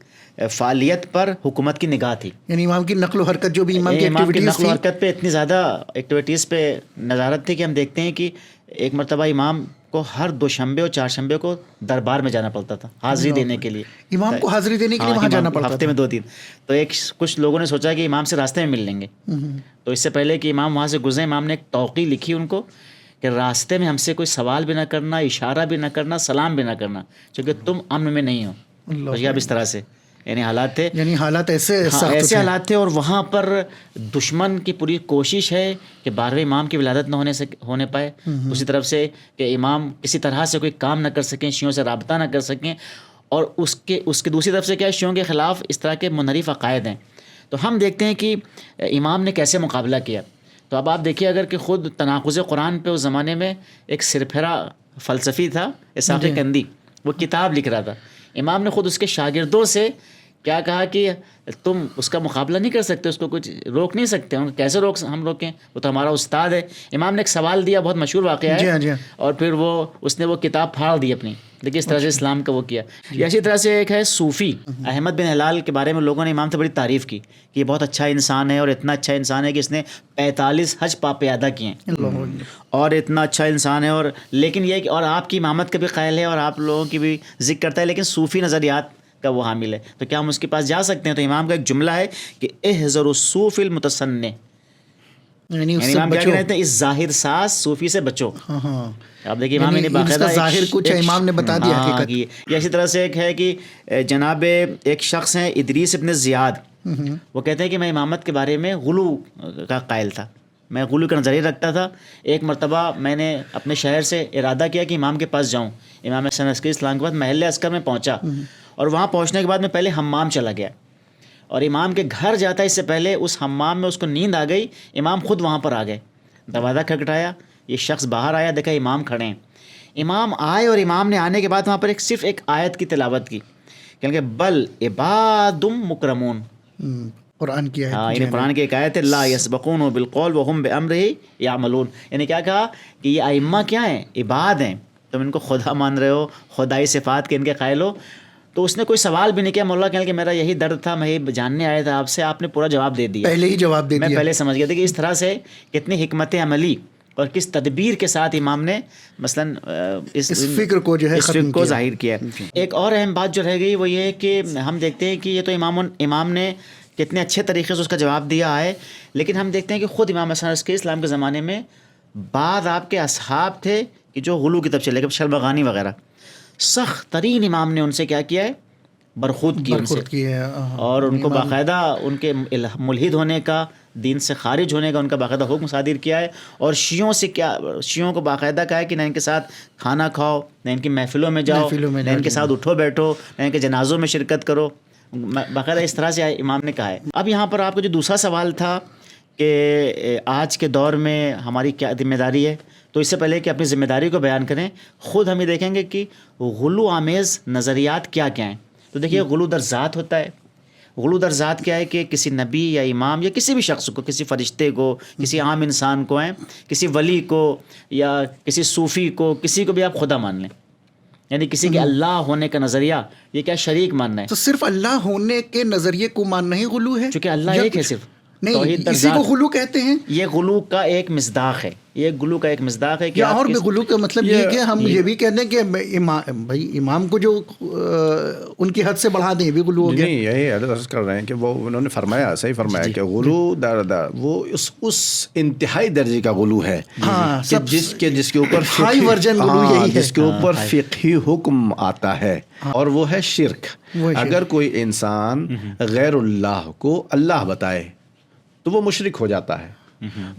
فعالیت پر حکومت کی نگاہ تھی. یعنی امام کی نقل و حرکت جو بھی امام کی امام کی ایکٹیویٹیز نقل و تھی، حرکت پہ اتنی زیادہ ایکٹیویٹیز پہ نظارت تھی کہ ہم دیکھتے ہیں کہ ایک مرتبہ امام کو ہر دوشنبے اور چہارشنبے کو دربار میں جانا پڑتا تھا حاضری دینے کے لیے. امام کو حاضری دینے کے لیے وہاں جانا پڑتا ہفتے میں 2 دن. تو کچھ لوگوں نے سوچا کہ امام سے راستے میں مل لیں گے. تو اس سے پہلے کہ امام وہاں سے گزرے، امام نے ایک توقیع لکھی ان کو کہ راستے میں ہم سے کوئی سوال بھی نہ کرنا، اشارہ بھی نہ کرنا، سلام بھی نہ کرنا، چونکہ تم امن میں نہیں ہو. اب اس طرح سے یعنی حالات تھے، یعنی حالات ایسے حالات تھے. اور وہاں پر دشمن کی پوری کوشش ہے کہ 12ویں امام کی ولادت نہ ہونے پائے. دوسری طرف سے کہ امام کسی طرح سے کوئی کام نہ کر سکیں، شیعوں سے رابطہ نہ کر سکیں. اور اس کے دوسری طرف سے کیا ہے، شیعوں کے خلاف اس طرح کے منحرف عقائد ہیں. تو ہم دیکھتے ہیں کہ امام نے کیسے مقابلہ کیا. تو اب آپ دیکھیے، اگر کہ خود تناقض قرآن پہ اس زمانے میں ایک سرپھرا فلسفی تھا اسحاق کندی، وہ کتاب لکھ رہا تھا. امام نے خود اس کے شاگردوں سے کیا کہا کہ تم اس کا مقابلہ نہیں کر سکتے، اس کو کچھ روک نہیں سکتے. کیسے ہم روکیں، وہ تو ہمارا استاد ہے. امام نے ایک سوال دیا، بہت مشہور واقعہ ہے. اور پھر اس نے وہ کتاب پھاڑ دی اپنی. دیکھیے اس طرح سے اسلام کا وہ کیا. اسی طرح سے ایک ہے صوفی احمد بن ہلال کے بارے میں لوگوں نے امام سے بڑی تعریف کی کہ یہ بہت اچھا انسان ہے، اور اتنا اچھا انسان ہے کہ اس نے 45 حج پاپے ادا کیے ہیں، اور اتنا اچھا انسان ہے. اور لیکن یہ اور آپ کی امامت کا بھی قائل ہے، اور آپ لوگوں کی بھی ذکر کرتا ہے، لیکن صوفی نظریات کا وہ حامل ہے. تو کیا ہم اس کے پاس جا سکتے ہیں؟ تو امام کا ایک جملہ ہے کہ احذر الصوف المتصنع، یعنی امام کیا کہتے ہیں، اس ظاہر ساز صوفی سے بچو. آپ دیکھیے امام نے باقاعدہ ظاہر کچھ امام نے بتا دیا حقیقت. یا اسی طرح سے ایک ہے کہ جناب ایک شخص ہیں ادریس ابن زیاد، وہ کہتے ہیں کہ میں امامت کے بارے میں غلو کا قائل تھا، میں غلو کا نظریہ رکھتا تھا. ایک مرتبہ میں نے اپنے شہر سے ارادہ کیا کہ امام کے پاس جاؤں. امام حسن عسکری اسلام کے بعد محل عسکر میں پہنچا، اور وہاں پہنچنے کے بعد میں پہلے حمام چلا گیا، اور امام کے گھر جاتا اس سے پہلے اس حمام میں اس کو نیند آ گئی. امام خود وہاں پر آ گئے، دروازہ کھٹکھٹایا، یہ شخص باہر آیا، دیکھا امام کھڑے ہیں. امام آئے، اور امام نے آنے کے بعد وہاں پر صرف ایک آیت کی تلاوت کی کہ بل عباد مکرمون، قرآن کی آیت. یعنی قرآن کی ایک آیت ہے، لا یسبقون بالقول وهم بامرہ یعملون. یعنی کیا کہا کہ یہ ائمہ کیا ہیں، عباد ہیں، تم ان کو خدا مان رہے ہو، خدائی صفات کے ان کے قائل ہو. تو اس نے کوئی سوال بھی نہیں کیا. مولا کہنے کہ میرا یہی درد تھا، میں یہ جاننے آیا تھا آپ سے، آپ نے پورا جواب دے دیا، پہلے ہی جواب دے دیا. میں پہلے سمجھ گیا تھا کہ اس طرح سے کتنی حکمت عملی اور کس تدبیر کے ساتھ امام نے مثلاً اس فکر کو جو ہے اس فکر کو ظاہر کیا. ایک اور اہم بات جو رہ گئی وہ یہ ہے کہ ہم دیکھتے ہیں کہ یہ تو امام نے کتنے اچھے طریقے سے اس کا جواب دیا ہے، لیکن ہم دیکھتے ہیں کہ خود امام حسن عسکری اسلام کے زمانے میں بعض آپ کے اصحاب تھے کہ جو غلو کی طرف چلے گئے، شلبغانی وغیرہ. سخت ترین امام نے ان سے کیا کیا ہے، برخورد کی ان سے، اور ان کو باقاعدہ ان کے ملحد ہونے کا، دین سے خارج ہونے کا ان کا باقاعدہ حکم صادر کیا ہے. اور شیعوں کو باقاعدہ کہا ہے کہ نہ ان کے ساتھ کھانا کھاؤ، نہ ان کی محفلوں میں جاؤ، نہ ان کے ساتھ اٹھو بیٹھو، نہ ان کے جنازوں میں شرکت کرو. باقاعدہ اس طرح سے امام نے کہا ہے. اب یہاں پر آپ کا جو دوسرا سوال تھا کہ آج کے دور میں ہماری کیا ذمہ داری ہے، تو اس سے پہلے کہ اپنی ذمہ داری کو بیان کریں، خود ہم یہ دیکھیں گے کہ غلو آمیز نظریات کیا کیا ہیں. تو دیکھیے غلو در ذات ہوتا ہے. غلو در ذات کیا ہے کہ کسی نبی یا امام یا کسی بھی شخص کو، کسی فرشتے کو، کسی عام انسان کو، کسی ولی کو یا کسی صوفی کو، کسی کو بھی آپ خدا مان لیں. یعنی کسی کے اللہ ہونے کا نظریہ، یہ کیا شریک ماننا ہے. تو صرف اللہ ہونے کے نظریے کو ماننا ہی غلو ہے؟ چونکہ اللہ ایک ہے صرف، نہیں اسی کو غلو کہتے ہیں. یہ غلو کا ایک مصداق ہے، یہ غلو کا ایک مصداق ہے. کہ اور بھی غلو کا مطلب یہ کہ ہم یہ بھی کہتے ہیں کہ بھائی امام کو جو ان کی حد سے بڑھا دیں، یہ بھی غلو ہو گیا. نہیں، یہی عرض کر رہے ہیں کہ وہ انہوں نے فرمایا، صحیح فرمایا کہ غلو وہ اس انتہائی درجے کا غلو ہے جس کے اوپر ہائی ورژن غلو یہی ہے، جس کے اوپر فقہی حکم آتا ہے، اور وہ ہے شرک. اگر کوئی انسان غیر اللہ کو اللہ بتائے تو وہ مشرک ہو جاتا ہے.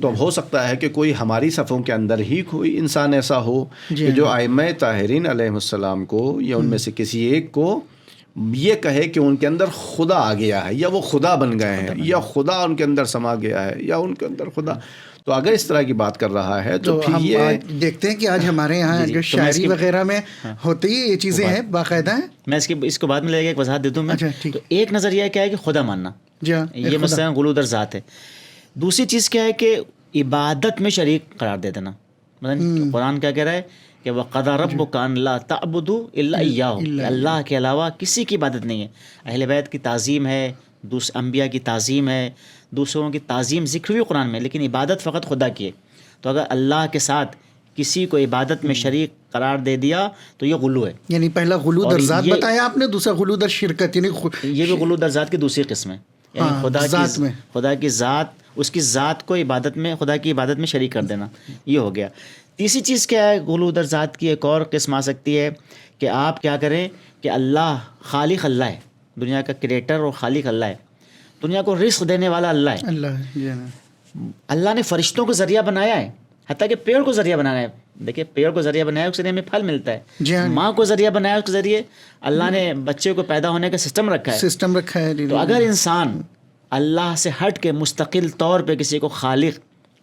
تو اب ہو سکتا ہے کہ کوئی ہماری صفوں کے اندر ہی کوئی انسان ایسا ہو کہ جو ائمہ طاہرین علیہ السلام کو یا ان میں سے کسی ایک کو یہ کہے کہ ان کے اندر خدا آ گیا ہے یا وہ خدا بن گئے ہیں یا خدا ان کے اندر سما گیا ہے یا ان کے اندر خدا. تو اگر اس طرح کی بات کر رہا ہے تو پھر ہم یہ آج دیکھتے ہیں کہ آج ہمارے یہاں جو شاعری وغیرہ میں ہوتی ہے یہ چیزیں ہیں باقاعدہ ہیں. میں اس کو بعد میں لے کے ایک وضاحت دے دوں میں. تو ایک نظریہ کیا ہے کہ خدا ماننا, یہ مثلا غلو در ذات ہے. دوسری چیز کیا ہے کہ عبادت میں شریک قرار دے دینا. مثلا قرآن کیا کہہ رہا ہے کہ وَقَضَىٰ رَبُّكَ أَن لَا تَعْبُدُوا إِلَّا إِيَّاهُ, اللہ کے علاوہ کسی کی عبادت نہیں ہے. اہل بیت کی تعظیم ہے, انبیاء کی تعظیم ہے, دوسروں کی تعظیم ذکر ہوئی قرآن میں, لیکن عبادت فقط خدا کی ہے. تو اگر اللہ کے ساتھ کسی کو عبادت میں شریک قرار دے دیا تو یہ غلو ہے. یعنی پہلا غلو در ذات بتایا آپ نے, دوسرا غلو در شرکت, یعنی یہ بھی غلو در ذات کی دوسری قسم ہے. یعنی خدا کی ذات, اس کی ذات کو عبادت میں, خدا کی عبادت میں شریک کر دینا, یہ ہو گیا. تیسری چیز کیا ہے غلو در ذات کی, ایک اور قسم آ سکتی ہے کہ آپ کیا کریں کہ اللہ خالق اللہ ہے, دنیا کا کریٹر اور خالق اللہ ہے, دنیا کو رزق دینے والا اللہ ہے. اللہ نے فرشتوں کو ذریعہ بنایا ہے, حتیٰ کہ پیڑ کو ذریعہ بنایا ہے. دیکھیں پیڑ کو ذریعہ بنایا, اس ذریعے میں پھل ملتا ہے. ماں کو ذریعہ بنایا, اس کے ذریعے اللہ نے بچے کو پیدا ہونے کا سسٹم رکھا ہے. تو اگر انسان اللہ سے ہٹ کے مستقل طور پہ کسی کو خالق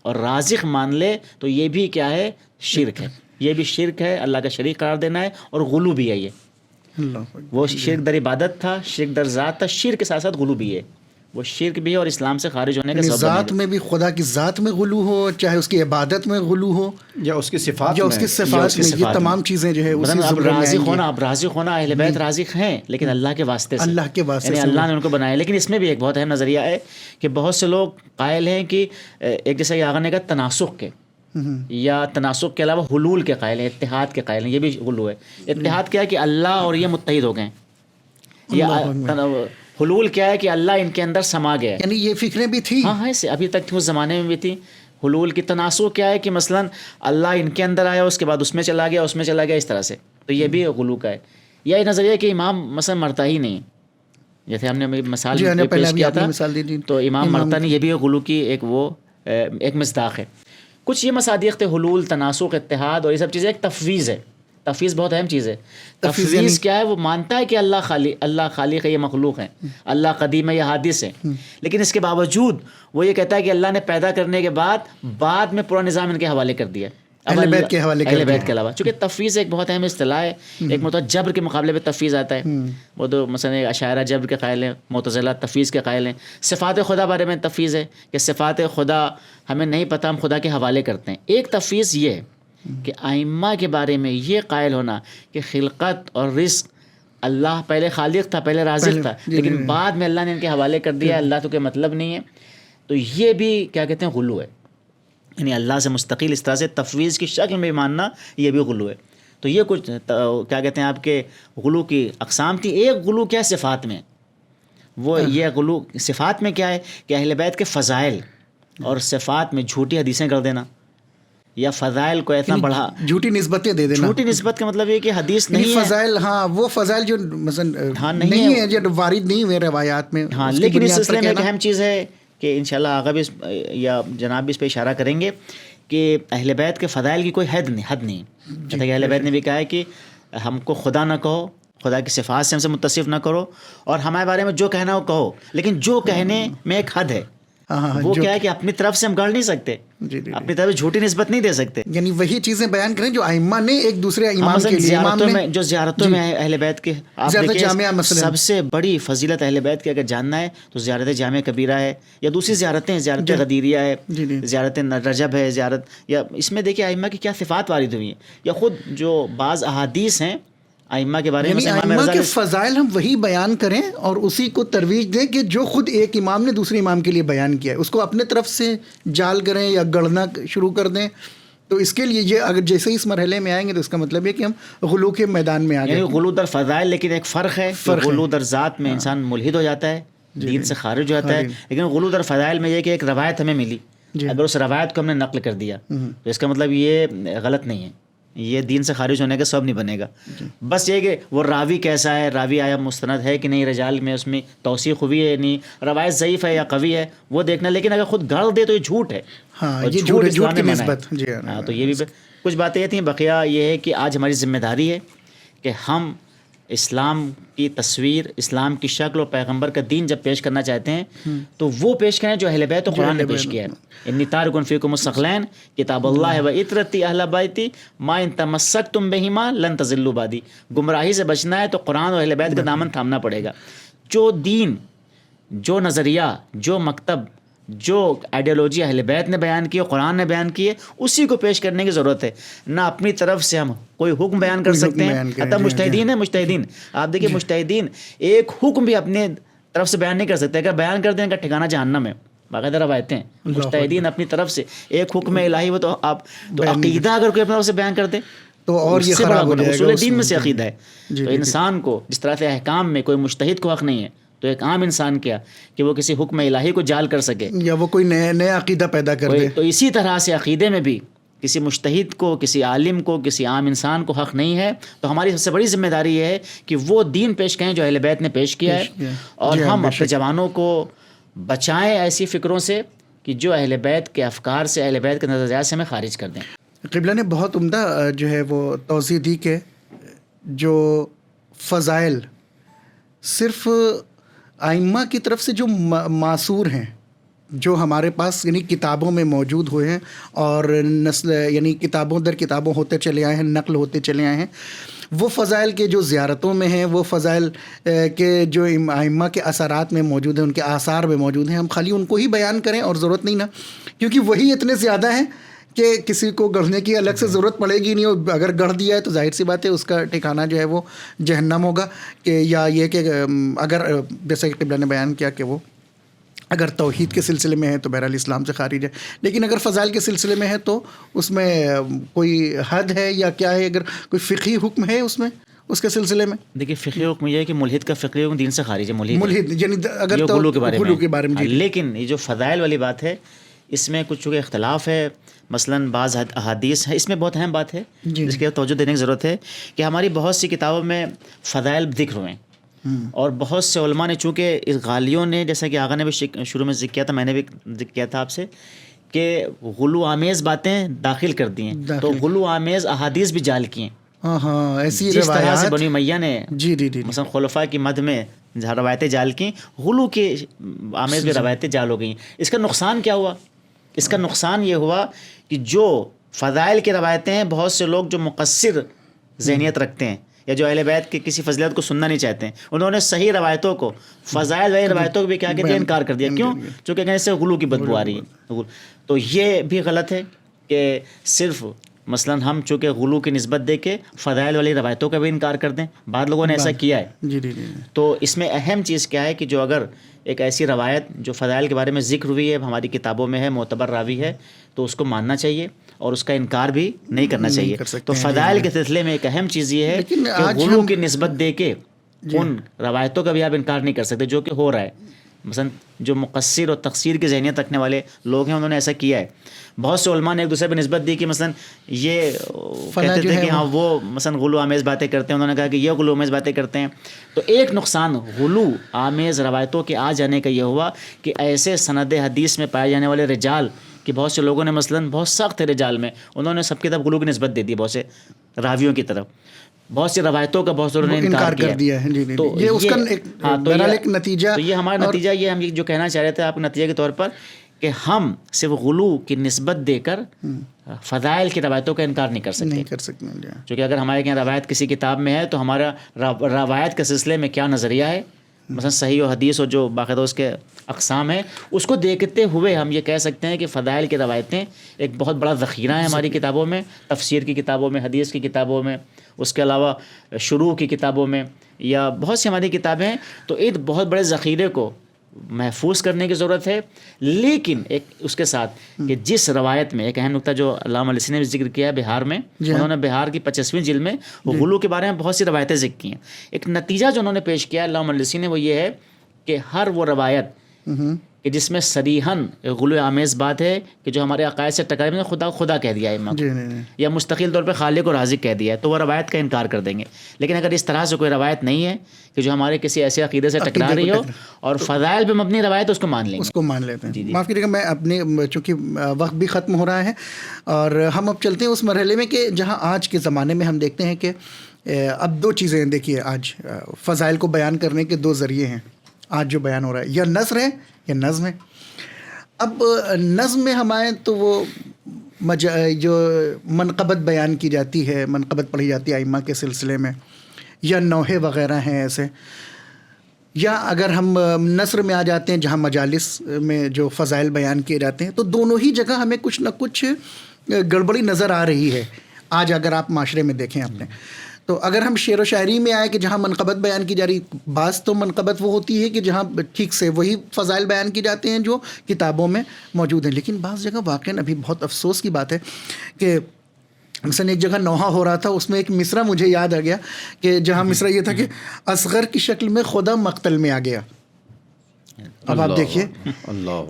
اور رازق مان لے تو یہ بھی کیا ہے, شرک ہے. یہ بھی شرک ہے, اللہ کا شریک قرار دینا ہے, اور غلو بھی ہے. یہ وہ شرک در عبادت تھا, شرک در ذات تھا, شرک کے ساتھ ساتھ غلو بھی ہے. وہ شرک بھی ہے اور اسلام سے خارج ہونے کا سبب. ذات میں بھی خدا کی ذات میں غلو ہو, چاہے اس کی عبادت میں غلو ہو, یا اس کی صفات میں, یہ تمام چیزیں جو ہے اسی زمرے میں اب رازق ہونا, اہل بیت رازق ہیں لیکن اللہ کے واسطے سے, اللہ کے واسطے یعنی اللہ نے ان کو بنایا. لیکن اس میں بھی ایک بہت اہم نظریہ ہے کہ بہت سے لوگ قائل ہیں کہ ایک جیسا کہ آغا نے کہا تناسخ کے, یا تناسخ کے علاوہ حلول کے قائل ہیں, اتحاد کے قائل ہیں. یہ بھی غلو ہے. اتحاد کیا ہے کہ اللہ اور یہ متحد ہو گئے, یا حلول کیا ہے کہ اللہ ان کے اندر سما گیا. یعنی یہ فکریں بھی تھی, ہاں ابھی تک تھی, اس زمانے میں بھی تھی. حلول کی تناسخ کیا ہے کہ مثلا اللہ ان کے اندر آیا, اس کے بعد اس میں چلا گیا, اس میں چلا گیا, اس طرح سے. تو یہ بھی غلو کا ہے. یا یہ نظریہ کہ امام مثلا مرتا ہی نہیں, جیسے ہم نے مثال پیش کیا تھا, تو امام مرتا نہیں, یہ بھی غلو کی ایک مصداق ہے. کچھ یہ مصادیق تھے, حلول, تناسخ, اتحاد اور یہ سب چیزیں. ایک تفویض ہے. تفویض بہت اہم چیز ہے. تفویض کیا ہے, وہ مانتا ہے کہ اللہ خالق ہے, یہ مخلوق ہے, اللہ قدیم ہے, یہ حادث ہے, لیکن اس کے باوجود وہ یہ کہتا ہے کہ اللہ نے پیدا کرنے کے بعد میں پورا نظام ان کے حوالے کر دیا, اہل بیت کے حوالے اہل بیت کے علاوہ. چونکہ تفویض ایک بہت اہم اصطلاح ہے. ایک مرتبہ جبر کے مقابلے پہ تفویض آتا ہے. وہ تو مثلا اشاعرہ جبر کے قائل ہیں, معتزلہ تفویض کے قائل ہیں. صفات خدا بارے میں تفویض ہے کہ صفات خدا ہمیں نہیں پتہ, ہم خدا کے حوالے کرتے ہیں. ایک تفویض یہ ہے کہ ائمہ کے بارے میں یہ قائل ہونا کہ خلقت اور رزق, اللہ پہلے خالق تھا, پہلے رازق تھا, لیکن بعد میں اللہ نے ان کے حوالے کر دیا, اللہ تو کوئی مطلب نہیں ہے. تو یہ بھی کیا کہتے ہیں, غلو ہے. یعنی اللہ سے مستقل اس طرح سے تفویض کی شکل میں ماننا, یہ بھی غلو ہے. تو یہ کچھ کیا کہتے ہیں آپ کے غلو کی اقسام تھی. ایک غلو کیا ہے صفات میں, وہ یہ غلو صفات میں کیا ہے کہ اہل بیت کے فضائل اور صفات میں جھوٹی حدیثیں کر دینا, یا فضائل کو اتنا بڑھا, جھوٹی نسبتیں دے دینا. جھوٹی نسبت کا مطلب یہ کہ حدیث نہیں ہے فضائل, ہاں وہ فضائل جو مثلا نہیں ہے, جو وارد نہیں ہوئے روایات میں. ہاں, لیکن اس سلسلے میں ایک اہم چیز ہے کہ انشاءاللہ آگے بھی یا جناب بھی اس پہ اشارہ کریں گے کہ اہل بیت کے فضائل کی کوئی حد نہیں. جیسا کہ اہل بیت نے بھی کہا ہے کہ ہم کو خدا نہ کہو, خدا کی صفات سے ہم سے متصف نہ کرو, اور ہمارے بارے میں جو کہنا ہو کہو, لیکن جو کہنے میں ایک حد ہے. وہ کیا ہے کہ اپنی طرف سے ہم گڑھ نہیں سکتے, اپنی طرف جھوٹی نسبت نہیں دے سکتے. یعنی وہی چیزیں بیان کریں جو ائمہ نے ایک دوسرے امام کے لیے, جو زیارتوں میں اہل بیت کے آپ دیکھیں, سب سے بڑی فضیلت اہل بیت کی اگر جاننا ہے تو زیارت جامع کبیرہ ہے, یا دوسری زیارتیں, زیارت غدیریہ ہے, زیارت رجب ہے, زیارت, یا اس میں دیکھیں ائمہ کی کیا صفات وارد ہوئی ہیں, یا خود جو بعض احادیث ہیں ائمہ کے بارے میں. ائمہ کے فضائل ہم وہی بیان کریں اور اسی کو ترویج دیں کہ جو خود ایک امام نے دوسرے امام کے لیے بیان کیا ہے, اس کو اپنے طرف سے جال کریں یا گڑھنا شروع کر دیں. تو اس کے لیے یہ اگر جیسے اس مرحلے میں آئیں گے تو اس کا مطلب ہے کہ ہم غلو کے میدان میں آ گئے. یعنی غلو در فضائل, لیکن ایک فرق ہے, غلو در ذات میں انسان ملحد ہو جاتا ہے, دین سے خارج ہو جاتا ہے, لیکن غلو در فضائل میں یہ کہ ایک روایت ہمیں ملی, اگر اس روایت کو ہم نے نقل کر دیا تو اس کا مطلب یہ غلط نہیں ہے, یہ دین سے خارج ہونے کا سبب نہیں بنے گا. بس یہ کہ وہ راوی کیسا ہے, راوی آیا مستند ہے کہ نہیں, رجال میں اس میں توثیق ہوئی ہے نہیں, روایت ضعیف ہے یا قوی ہے, وہ دیکھنا. لیکن اگر خود گڑھ دے تو یہ جھوٹ ہے, جھوٹ کی نسبت. ہاں, تو یہ بھی کچھ باتیں یہ تھیں. بقیہ یہ ہے کہ آج ہماری ذمہ داری ہے کہ ہم اسلام کی تصویر، اسلام کی شکل اور پیغمبر کا دین جب پیش کرنا چاہتے ہیں تو وہ پیش کریں جو اہل بیت و قرآن نے پیش کیا ہے۔ انی تارک فیکم الثقلین کتاب اللہ و اطرتی اہل بیتی ما ان تمسکتم بہما لن تضلوا بعدی۔ گمراہی سے بچنا ہے تو قرآن اور اہل بیت کا دامن تھامنا پڑے گا۔ جو دین، جو نظریہ، جو مکتب، جو آئیڈیالوجی اہل بیت نے بیان کی ہے، قرآن نے بیان کی ہے، اسی کو پیش کرنے کی ضرورت ہے۔ نہ اپنی طرف سے ہم کوئی حکم بیان کر سکتے ہیں، حتیٰ مجتہدین ہیں، مجتہدین آپ دیکھیے مجتہدین ایک حکم بھی اپنے طرف سے بیان نہیں کر سکتے، اگر بیان کر دیں کا ٹھکانہ جہنم ہے، باقاعدہ روایتیں ہیں۔ مجتہدین اپنی طرف سے ایک حکم الہی ہو تو آپ تو عقیدہ اگر کوئی اپنی طرف سے بیان کر دے تو اور یہ خراب ہو جائے گا۔ اصول دین میں سے عقیدہ ہے۔ تو انسان کو جس طرح سے احکام میں کوئی مجتہد کو حق نہیں ہے، تو ایک عام انسان کیا کہ وہ کسی حکم الہی کو جال کر سکے یا وہ کوئی نیا عقیدہ پیدا کر دے۔ تو اسی طرح سے عقیدے میں بھی کسی مجتہد کو، کسی عالم کو، کسی عام انسان کو حق نہیں ہے۔ تو ہماری سب سے بڑی ذمہ داری یہ ہے کہ وہ دین پیش کریں جو اہل بیت نے پیش کیا ہے، اور ہم اپنے جوانوں کو بچائیں ایسی فکروں سے کہ جو اہل بیت کے افکار سے، اہل بیت کے نظریات سے ہمیں خارج کر دیں۔ قبلہ نے بہت عمدہ جو ہے وہ توضیح دی کہ جو فضائل صرف ائمہ کی طرف سے جو معصور ہیں، جو ہمارے پاس یعنی کتابوں میں موجود ہوئے ہیں اور نسل یعنی کتابوں در کتابوں ہوتے چلے آئے ہیں، نقل ہوتے چلے آئے ہیں، وہ فضائل کے جو زیارتوں میں ہیں، وہ فضائل کے جو ائمہ کے اثرات میں موجود ہیں، ان کے آثار میں موجود ہیں، ہم خالی ان کو ہی بیان کریں اور ضرورت نہیں نا، کیونکہ وہی اتنے زیادہ ہیں کہ کسی کو گڑھنے کی الگ سے ضرورت پڑے گی نہیں، اور اگر گڑھ دیا ہے تو ظاہر سی بات ہے اس کا ٹھکانہ جو ہے وہ جہنم ہوگا۔ کہ یا یہ کہ اگر جیسا کہ قبلہ نے بیان کیا کہ وہ اگر توحید کے سلسلے میں ہے تو بہرحال اسلام سے خارج ہے، لیکن اگر فضائل کے سلسلے میں ہے تو اس میں کوئی حد ہے یا کیا ہے؟ اگر کوئی فقہی حکم ہے اس میں، اس کے سلسلے میں؟ دیکھیے فقہی حکم یہ ہے کہ ملحد کا فقہی حکم دین سے خارج ہے، ملحد یعنی اگر یہ غلو کے بارے میں، جی۔ لیکن یہ جو فضائل والی بات ہے اس میں کچھ چونکہ اختلاف ہے، مثلاً بعض احادیث ہے، اس میں بہت اہم بات ہے جس کی توجہ دینے کی ضرورت ہے کہ ہماری بہت سی کتابوں میں فضائل ذکر ہوئے ہیں، اور بہت سے علماء نے چونکہ اس غالیوں نے، جیسا کہ آغا نے بھی شروع میں ذکر کیا تھا، میں نے بھی ذکر کیا تھا آپ سے، کہ غلو آمیز باتیں داخل کر دی ہیں، تو غلو آمیز احادیث بھی جعل کی ہیں۔ ہاں ایسی جس طرح سے بنی امیہ نے جی مثلا خلفاء کی مدح میں روایتیں جعل کی، غلو کی آمیز بھی روایتیں جعل ہو گئیں۔ اس کا نقصان کیا ہوا؟ اس کا نقصان یہ ہوا کہ جو فضائل کی روایتیں ہیں، بہت سے لوگ جو مقصر ذہنیت رکھتے ہیں یا جو اہل بیت کی کسی فضیلت کو سننا نہیں چاہتے ہیں، انہوں نے صحیح روایتوں کو، فضائل والی روایتوں کو بھی کیا کہتے ہیں، انکار کر دیا۔ کیوں؟ چونکہ اس سے غلو کی بدبو آ رہی ہے۔ تو یہ بھی غلط ہے کہ صرف مثلاً ہم چونکہ غلو کی نسبت دے کے فضائل والی روایتوں کا بھی انکار کر دیں، بعض لوگوں نے ایسا کیا ہے۔ تو اس میں اہم چیز کیا ہے کہ جو اگر ایک ایسی روایت جو فضائل کے بارے میں ذکر ہوئی ہے، ہماری کتابوں میں ہے، معتبر راوی ہے، تو اس کو ماننا چاہیے اور اس کا انکار بھی نہیں کرنا چاہیے۔ تو فضائل کے سلسلے میں ایک اہم چیز یہ ہے کہ غلو کی نسبت دے کے ان روایتوں کا بھی آپ انکار نہیں کر سکتے جو کہ ہو رہا ہے۔ مثلا جو مقصر اور تقصیر کی ذہنیت رکھنے والے لوگ ہیں، انہوں نے ایسا کیا ہے۔ بہت سے علماء نے ایک دوسرے پہ نسبت دی کہ مثلا یہ کہتے تھے کہ ہاں وہ مثلا غلو آمیز باتیں کرتے ہیں، انہوں نے کہا کہ یہ غلو آمیز باتیں کرتے ہیں۔ تو ایک نقصان غلو آمیز روایتوں کے آ جانے کا یہ ہوا کہ ایسے سند حدیث میں پائے جانے والے رجال کہ بہت سے لوگوں نے مثلا بہت سخت رجال میں انہوں نے سب کی طرف غلو کی نسبت دے دی، بہت سے راویوں کی طرف، بہت سی روایتوں کا بہت سے لوگوں نے انکار کر دیا ہے۔ تو یہ اس کا ایک نتیجہ، تو یہ ہمارا نتیجہ، یہ ہم جو کہنا چاہ رہے تھے آپ نتیجے کے طور پر، کہ ہم صرف غلو کی نسبت دے کر فضائل کی روایتوں کا انکار نہیں کر سکتے، کیونکہ اگر ہمارے یہاں روایت کسی کتاب میں ہے تو ہمارا روایت کے سلسلے میں کیا نظریہ ہے، مثلا صحیح و حدیث اور جو باقاعدہ اس کے اقسام ہیں، اس کو دیکھتے ہوئے ہم یہ کہہ سکتے ہیں کہ فضائل کی روایتیں ایک بہت بڑا ذخیرہ ہے ہماری کتابوں میں، تفسیر کی کتابوں میں، حدیث کی کتابوں میں، اس کے علاوہ شروع کی کتابوں میں، یا بہت سی ہماری کتابیں ہیں۔ تو ایک بہت بڑے ذخیرے کو محفوظ کرنے کی ضرورت ہے، لیکن ایک اس کے ساتھ کہ جس روایت میں ایک اہم نقطہ جو علامہ مجلسی نے بھی ذکر کیا ہے بہار میں، انہوں نے بہار کی 25ویں جلد میں غلو کے بارے میں بہت سی روایتیں ذکر کی ہیں۔ ایک نتیجہ جو انہوں نے پیش کیا علامہ مجلسی نے وہ یہ ہے کہ ہر وہ روایت کہ جس میں صریحاً غلو آمیز بات ہے کہ جو ہمارے عقائد سے ٹکرائی میں خدا کہہ دیا ہے یا مستقل طور پہ خالق اور رازق کہہ دیا ہے، تو وہ روایت کا انکار کر دیں گے۔ لیکن اگر اس طرح سے کوئی روایت نہیں ہے کہ جو ہمارے کسی ایسے عقیدے سے ٹکرا رہی ہو اور فضائل پہ مبنی روایت، اس کو مان لیں گے، اس کو مان لیتے ہیں۔ معاف کیجیے گا، میں اپنے چونکہ وقت بھی ختم ہو رہا ہے اور ہم اب چلتے ہیں اس مرحلے میں کہ جہاں آج کے زمانے میں ہم دیکھتے ہیں کہ اب دو چیزیں دیکھیے، آج فضائل کو بیان کرنے کے دو ذریعے ہیں آج جو بیان ہو رہا ہے، یا نثر ہے یا نظم ہے. اب نظم میں ہم آئیں تو وہ جو منقبت بیان کی جاتی ہے، منقبت پڑھی جاتی ہے ائمہ کے سلسلے میں، یا نوحے وغیرہ ہیں ایسے. یا اگر ہم نثر میں آ جاتے ہیں جہاں مجالس میں جو فضائل بیان کیے جاتے ہیں، تو دونوں ہی جگہ ہمیں کچھ نہ کچھ گڑبڑی نظر آ رہی ہے. آج اگر آپ معاشرے میں دیکھیں اپنے، تو اگر ہم شعر و شاعری میں آئے کہ جہاں منقبت بیان کی جا رہی، بعض تو منقبت وہ ہوتی ہے کہ جہاں ٹھیک سے وہی فضائل بیان کی جاتے ہیں جو کتابوں میں موجود ہیں، لیکن بعض جگہ واقعاً ابھی بہت افسوس کی بات ہے کہ مثلاً ایک جگہ نوحہ ہو رہا تھا، اس میں ایک مصرع مجھے یاد آ گیا کہ جہاں مصرع یہ تھا کہ اصغر کی شکل میں خدا مقتل میں آ گیا. اب آپ دیکھیے،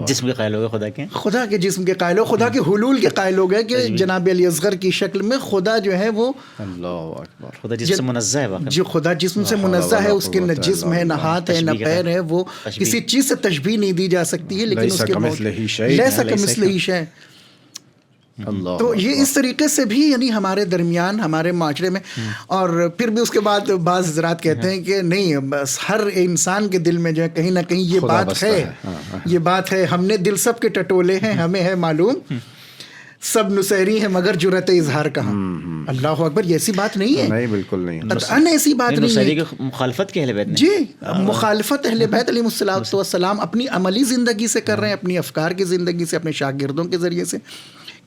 جسم کے قائل ہو گئے خدا کے، خدا کے جسم کے قائل ہو، خدا کے حلول کے قائل ہو گئے کہ جناب علی اصغر کی شکل میں خدا جو ہے وہ اللہ اکبر، خدا جسم سے منزہ ہے واقعی، جو خدا جسم سے منزہ ہے، اس کے نہ جسم ہے، نہ ہاتھ ہے، نہ پیر ہے، وہ کسی چیز سے تشبیہ نہیں دی جا سکتی ہے، لیکن اس کے لیسا کمثلہ شیء. تو یہ اس طریقے سے بھی یعنی ہمارے درمیان، ہمارے معاشرے میں، اور پھر بھی اس کے بعد بعض حضرات کہتے ہیں کہ نہیں، بس ہر انسان کے دل میں جو ہے کہیں نہ کہیں یہ بات ہے، یہ بات ہے، ہم نے دل سب کے ٹٹولے ہیں، ہمیں ہے معلوم سب نصیری ہیں مگر جرأت اظہار کہاں. اللہ اکبر، یہ ایسی بات نہیں ہے، نہیں بالکل نہیں، قطعاً ایسی بات نہیں ہے. کی مخالفت کے اہل بیت نے، جی مخالفت اہل بیت علیہ الصلوۃ والسلام اپنی عملی زندگی سے کر رہے ہیں، اپنی افکار کی زندگی سے، اپنے شاگردوں کے ذریعے سے،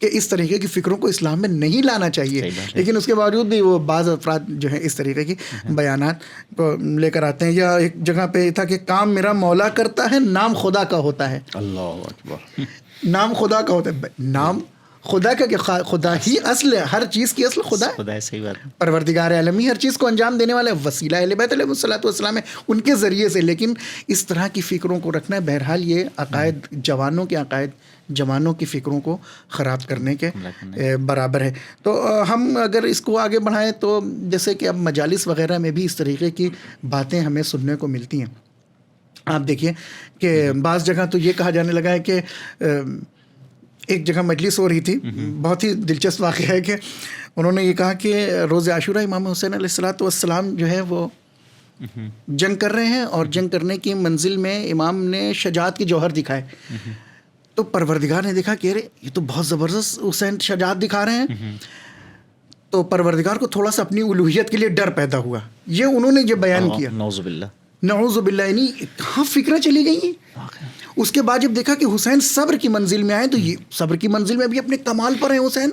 کہ اس طریقے کی فکروں کو اسلام میں نہیں لانا چاہیے. لیکن اس کے باوجود بھی وہ بعض افراد جو ہیں اس طریقے کی بیانات کو لے کر آتے ہیں. یا ایک جگہ پہ تھا کہ کام میرا مولا کرتا ہے، نام خدا کا ہوتا ہے. اللہ اکبر، نام خدا کا ہوتا ہے، نام خدا کا، کہ خدا ہی اصل ہے، ہر چیز کی اصل خدا ہے، خدا ہے. صحیح بات ہے، پروردگار عالمی ہر چیز کو انجام دینے والا ہے، وسیلہ اہل بیت علیہ الصلوۃ والسلام ہے ان کے ذریعے سے. لیکن اس طرح کی فکروں کو رکھنا ہے، بہرحال یہ عقائد، جوانوں کے عقائد، جوانوں کی فکروں کو خراب کرنے کے برابر ہے. تو ہم اگر اس کو آگے بڑھائیں تو جیسے کہ اب مجالس وغیرہ میں بھی اس طریقے کی باتیں ہمیں سننے کو ملتی ہیں. آپ دیکھیے کہ بعض جگہ تو یہ کہا جانے لگا ہے کہ ایک جگہ مجلس ہو رہی تھی، بہت ہی دلچسپ واقعہ ہے کہ انہوں نے یہ کہا کہ روز عاشورہ امام حسین علیہ الصلوۃ والسلام جو ہے وہ جنگ کر رہے ہیں، اور جنگ کرنے کی منزل میں امام نے شجاعت کے جوہر دکھائے. تو پروردگار نے دیکھا کہ یہ تو بہت زبردست حسین شجاعت دکھا رہے ہیں. تو پروردگار کو تھوڑا سا اپنی الوہیت کے لیے ڈر پیدا ہوا. یہ انہوں نے جو بیان کیا، نعوذ باللہ، نعوذ باللہ، یعنی کہاں فکریں چلی گئی. اس کے بعد جب دیکھا کہ حسین صبر کی منزل میں آئے، تو یہ صبر کی منزل میں بھی اپنے کمال پر ہیں حسین.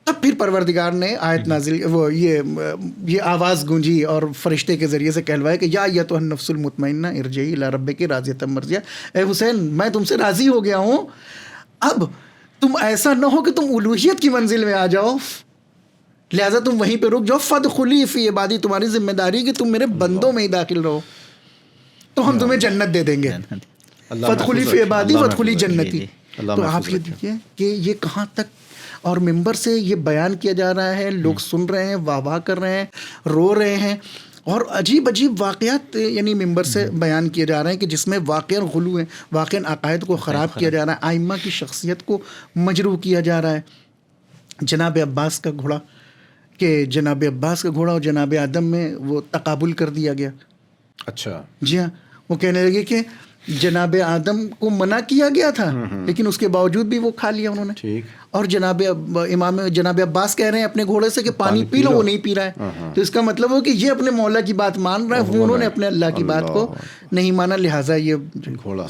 تب پھر پروردگار نے آیت نازل، وہ یہ آواز گونجی اور فرشتے کے ذریعے سے کہلوایا کہ یا ایتھا النفس المطمئنہ ارجعی الی ربک راضیۃ مرضیہ. اے حسین، میں تم سے راضی ہو گیا ہوں، اب تم ایسا نہ ہو کہ تم الوہیت کی منزل میں آ جاؤ، لہٰذا تم وہیں پہ رک جاؤ. فادخلی فی عبادی، تمہاری ذمہ داری کہ تم میرے بندوں میں ہی داخل رہو تو ہم تمہیں جنت دے دیں گے. فادخلی فی عبادی وادخلی جنتی. تو آپ یہ دیکھیے کہ یہ کہاں تک، اور ممبر سے یہ بیان کیا جا رہا ہے، لوگ سن رہے ہیں، واہ واہ کر رہے ہیں، رو رہے ہیں، اور عجیب عجیب واقعات یعنی ممبر سے بیان کیے جا رہے ہیں کہ جس میں واقعاً غلو ہے، واقعاً عقائد کو خراب کیا جا رہا ہے، ائمہ کی شخصیت کو مجروح کیا جا رہا ہے. جناب عباس کا گھوڑا، کہ جناب عباس کا گھوڑا اور جناب آدم میں وہ تقابل کر دیا گیا. اچھا، جی ہاں، وہ کہنے لگے کہ جناب آدم کو منع کیا گیا تھا، لیکن اس کے باوجود بھی وہ کھا لیا انہوں نے. ٹھیک. اور جناب عباس کہہ رہے ہیں اپنے گھوڑے سے کہ پانی پی لو، وہ نہیں پی رہا ہے. تو اس کا مطلب ہو کہ یہ اپنے مولا کی بات مان رہا ہے، انہوں نے اپنے اللہ کی بات کو نہیں مانا، لہٰذا یہ گھوڑا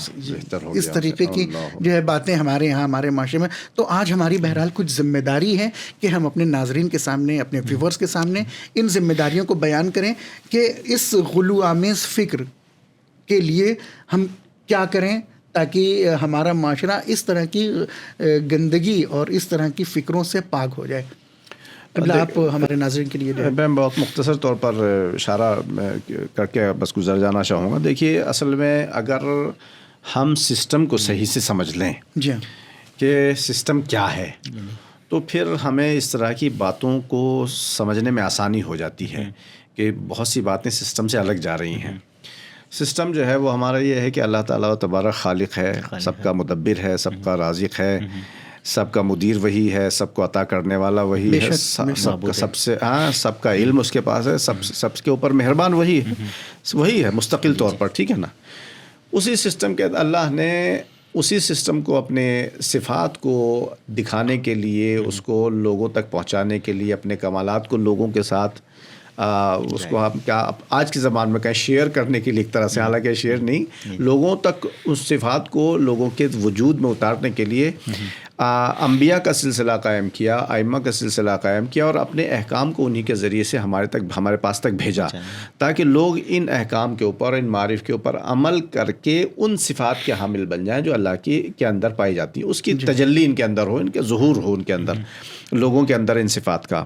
اس طریقے کی جو ہے باتیں ہمارے یہاں، ہمارے معاشرے میں. تو آج ہماری بہرحال کچھ ذمہ داری ہے کہ ہم اپنے ناظرین کے سامنے، اپنے ویورز کے سامنے ان ذمہ داریوں کو بیان کریں کہ اس غلو آمیز فکر کے لیے ہم کیا کریں تاکہ ہمارا معاشرہ اس طرح کی گندگی اور اس طرح کی فکروں سے پاک ہو جائے. آپ ہمارے ناظرین کے لیے میں بہت مختصر طور پر اشارہ کر کے بس گزر جانا چاہوں گا. دیکھیے، اصل میں اگر ہم سسٹم کو صحیح سے سمجھ لیں جی ہاں کہ سسٹم کیا ہے، تو پھر ہمیں اس طرح کی باتوں کو سمجھنے میں آسانی ہو جاتی ہے کہ بہت سی باتیں سسٹم سے الگ جا رہی ہیں. سسٹم جو ہے وہ ہمارا یہ ہے کہ اللہ تعالیٰ تبارک خالق ہے، سب کا مدبر ہے، سب کا رازق ہے، سب کا مدیر وہی ہے, سب کو عطا کرنے والا وہی ہے, سب کا سب سے سب کا علم اس کے پاس ہے, سب کے اوپر مہربان وہی ہے مستقل طور پر, ٹھیک ہے نا. اسی سسٹم کے اللہ نے اسی سسٹم کو اپنے صفات کو دکھانے کے لیے, اس کو لوگوں تک پہنچانے کے لیے, اپنے کمالات کو لوگوں کے ساتھ اس کو آپ کیا آج کی زبان میں کہیں شیئر کرنے کے لیے ایک طرح سے, حالانکہ شیئر نہیں, لوگوں تک اس صفات کو لوگوں کے وجود میں اتارنے کے لیے انبیاء کا سلسلہ قائم کیا, ائمہ کا سلسلہ قائم کیا, اور اپنے احکام کو انہی کے ذریعے سے ہمارے پاس تک بھیجا, تاکہ لوگ ان احکام کے اوپر, ان معارف کے اوپر عمل کر کے ان صفات کے حامل بن جائیں جو اللہ کے اندر پائی جاتی ہیں, اس کی تجلی ان کے اندر ہو, ان کے ظہور ہو ان کے اندر, لوگوں کے اندر ان صفات کا.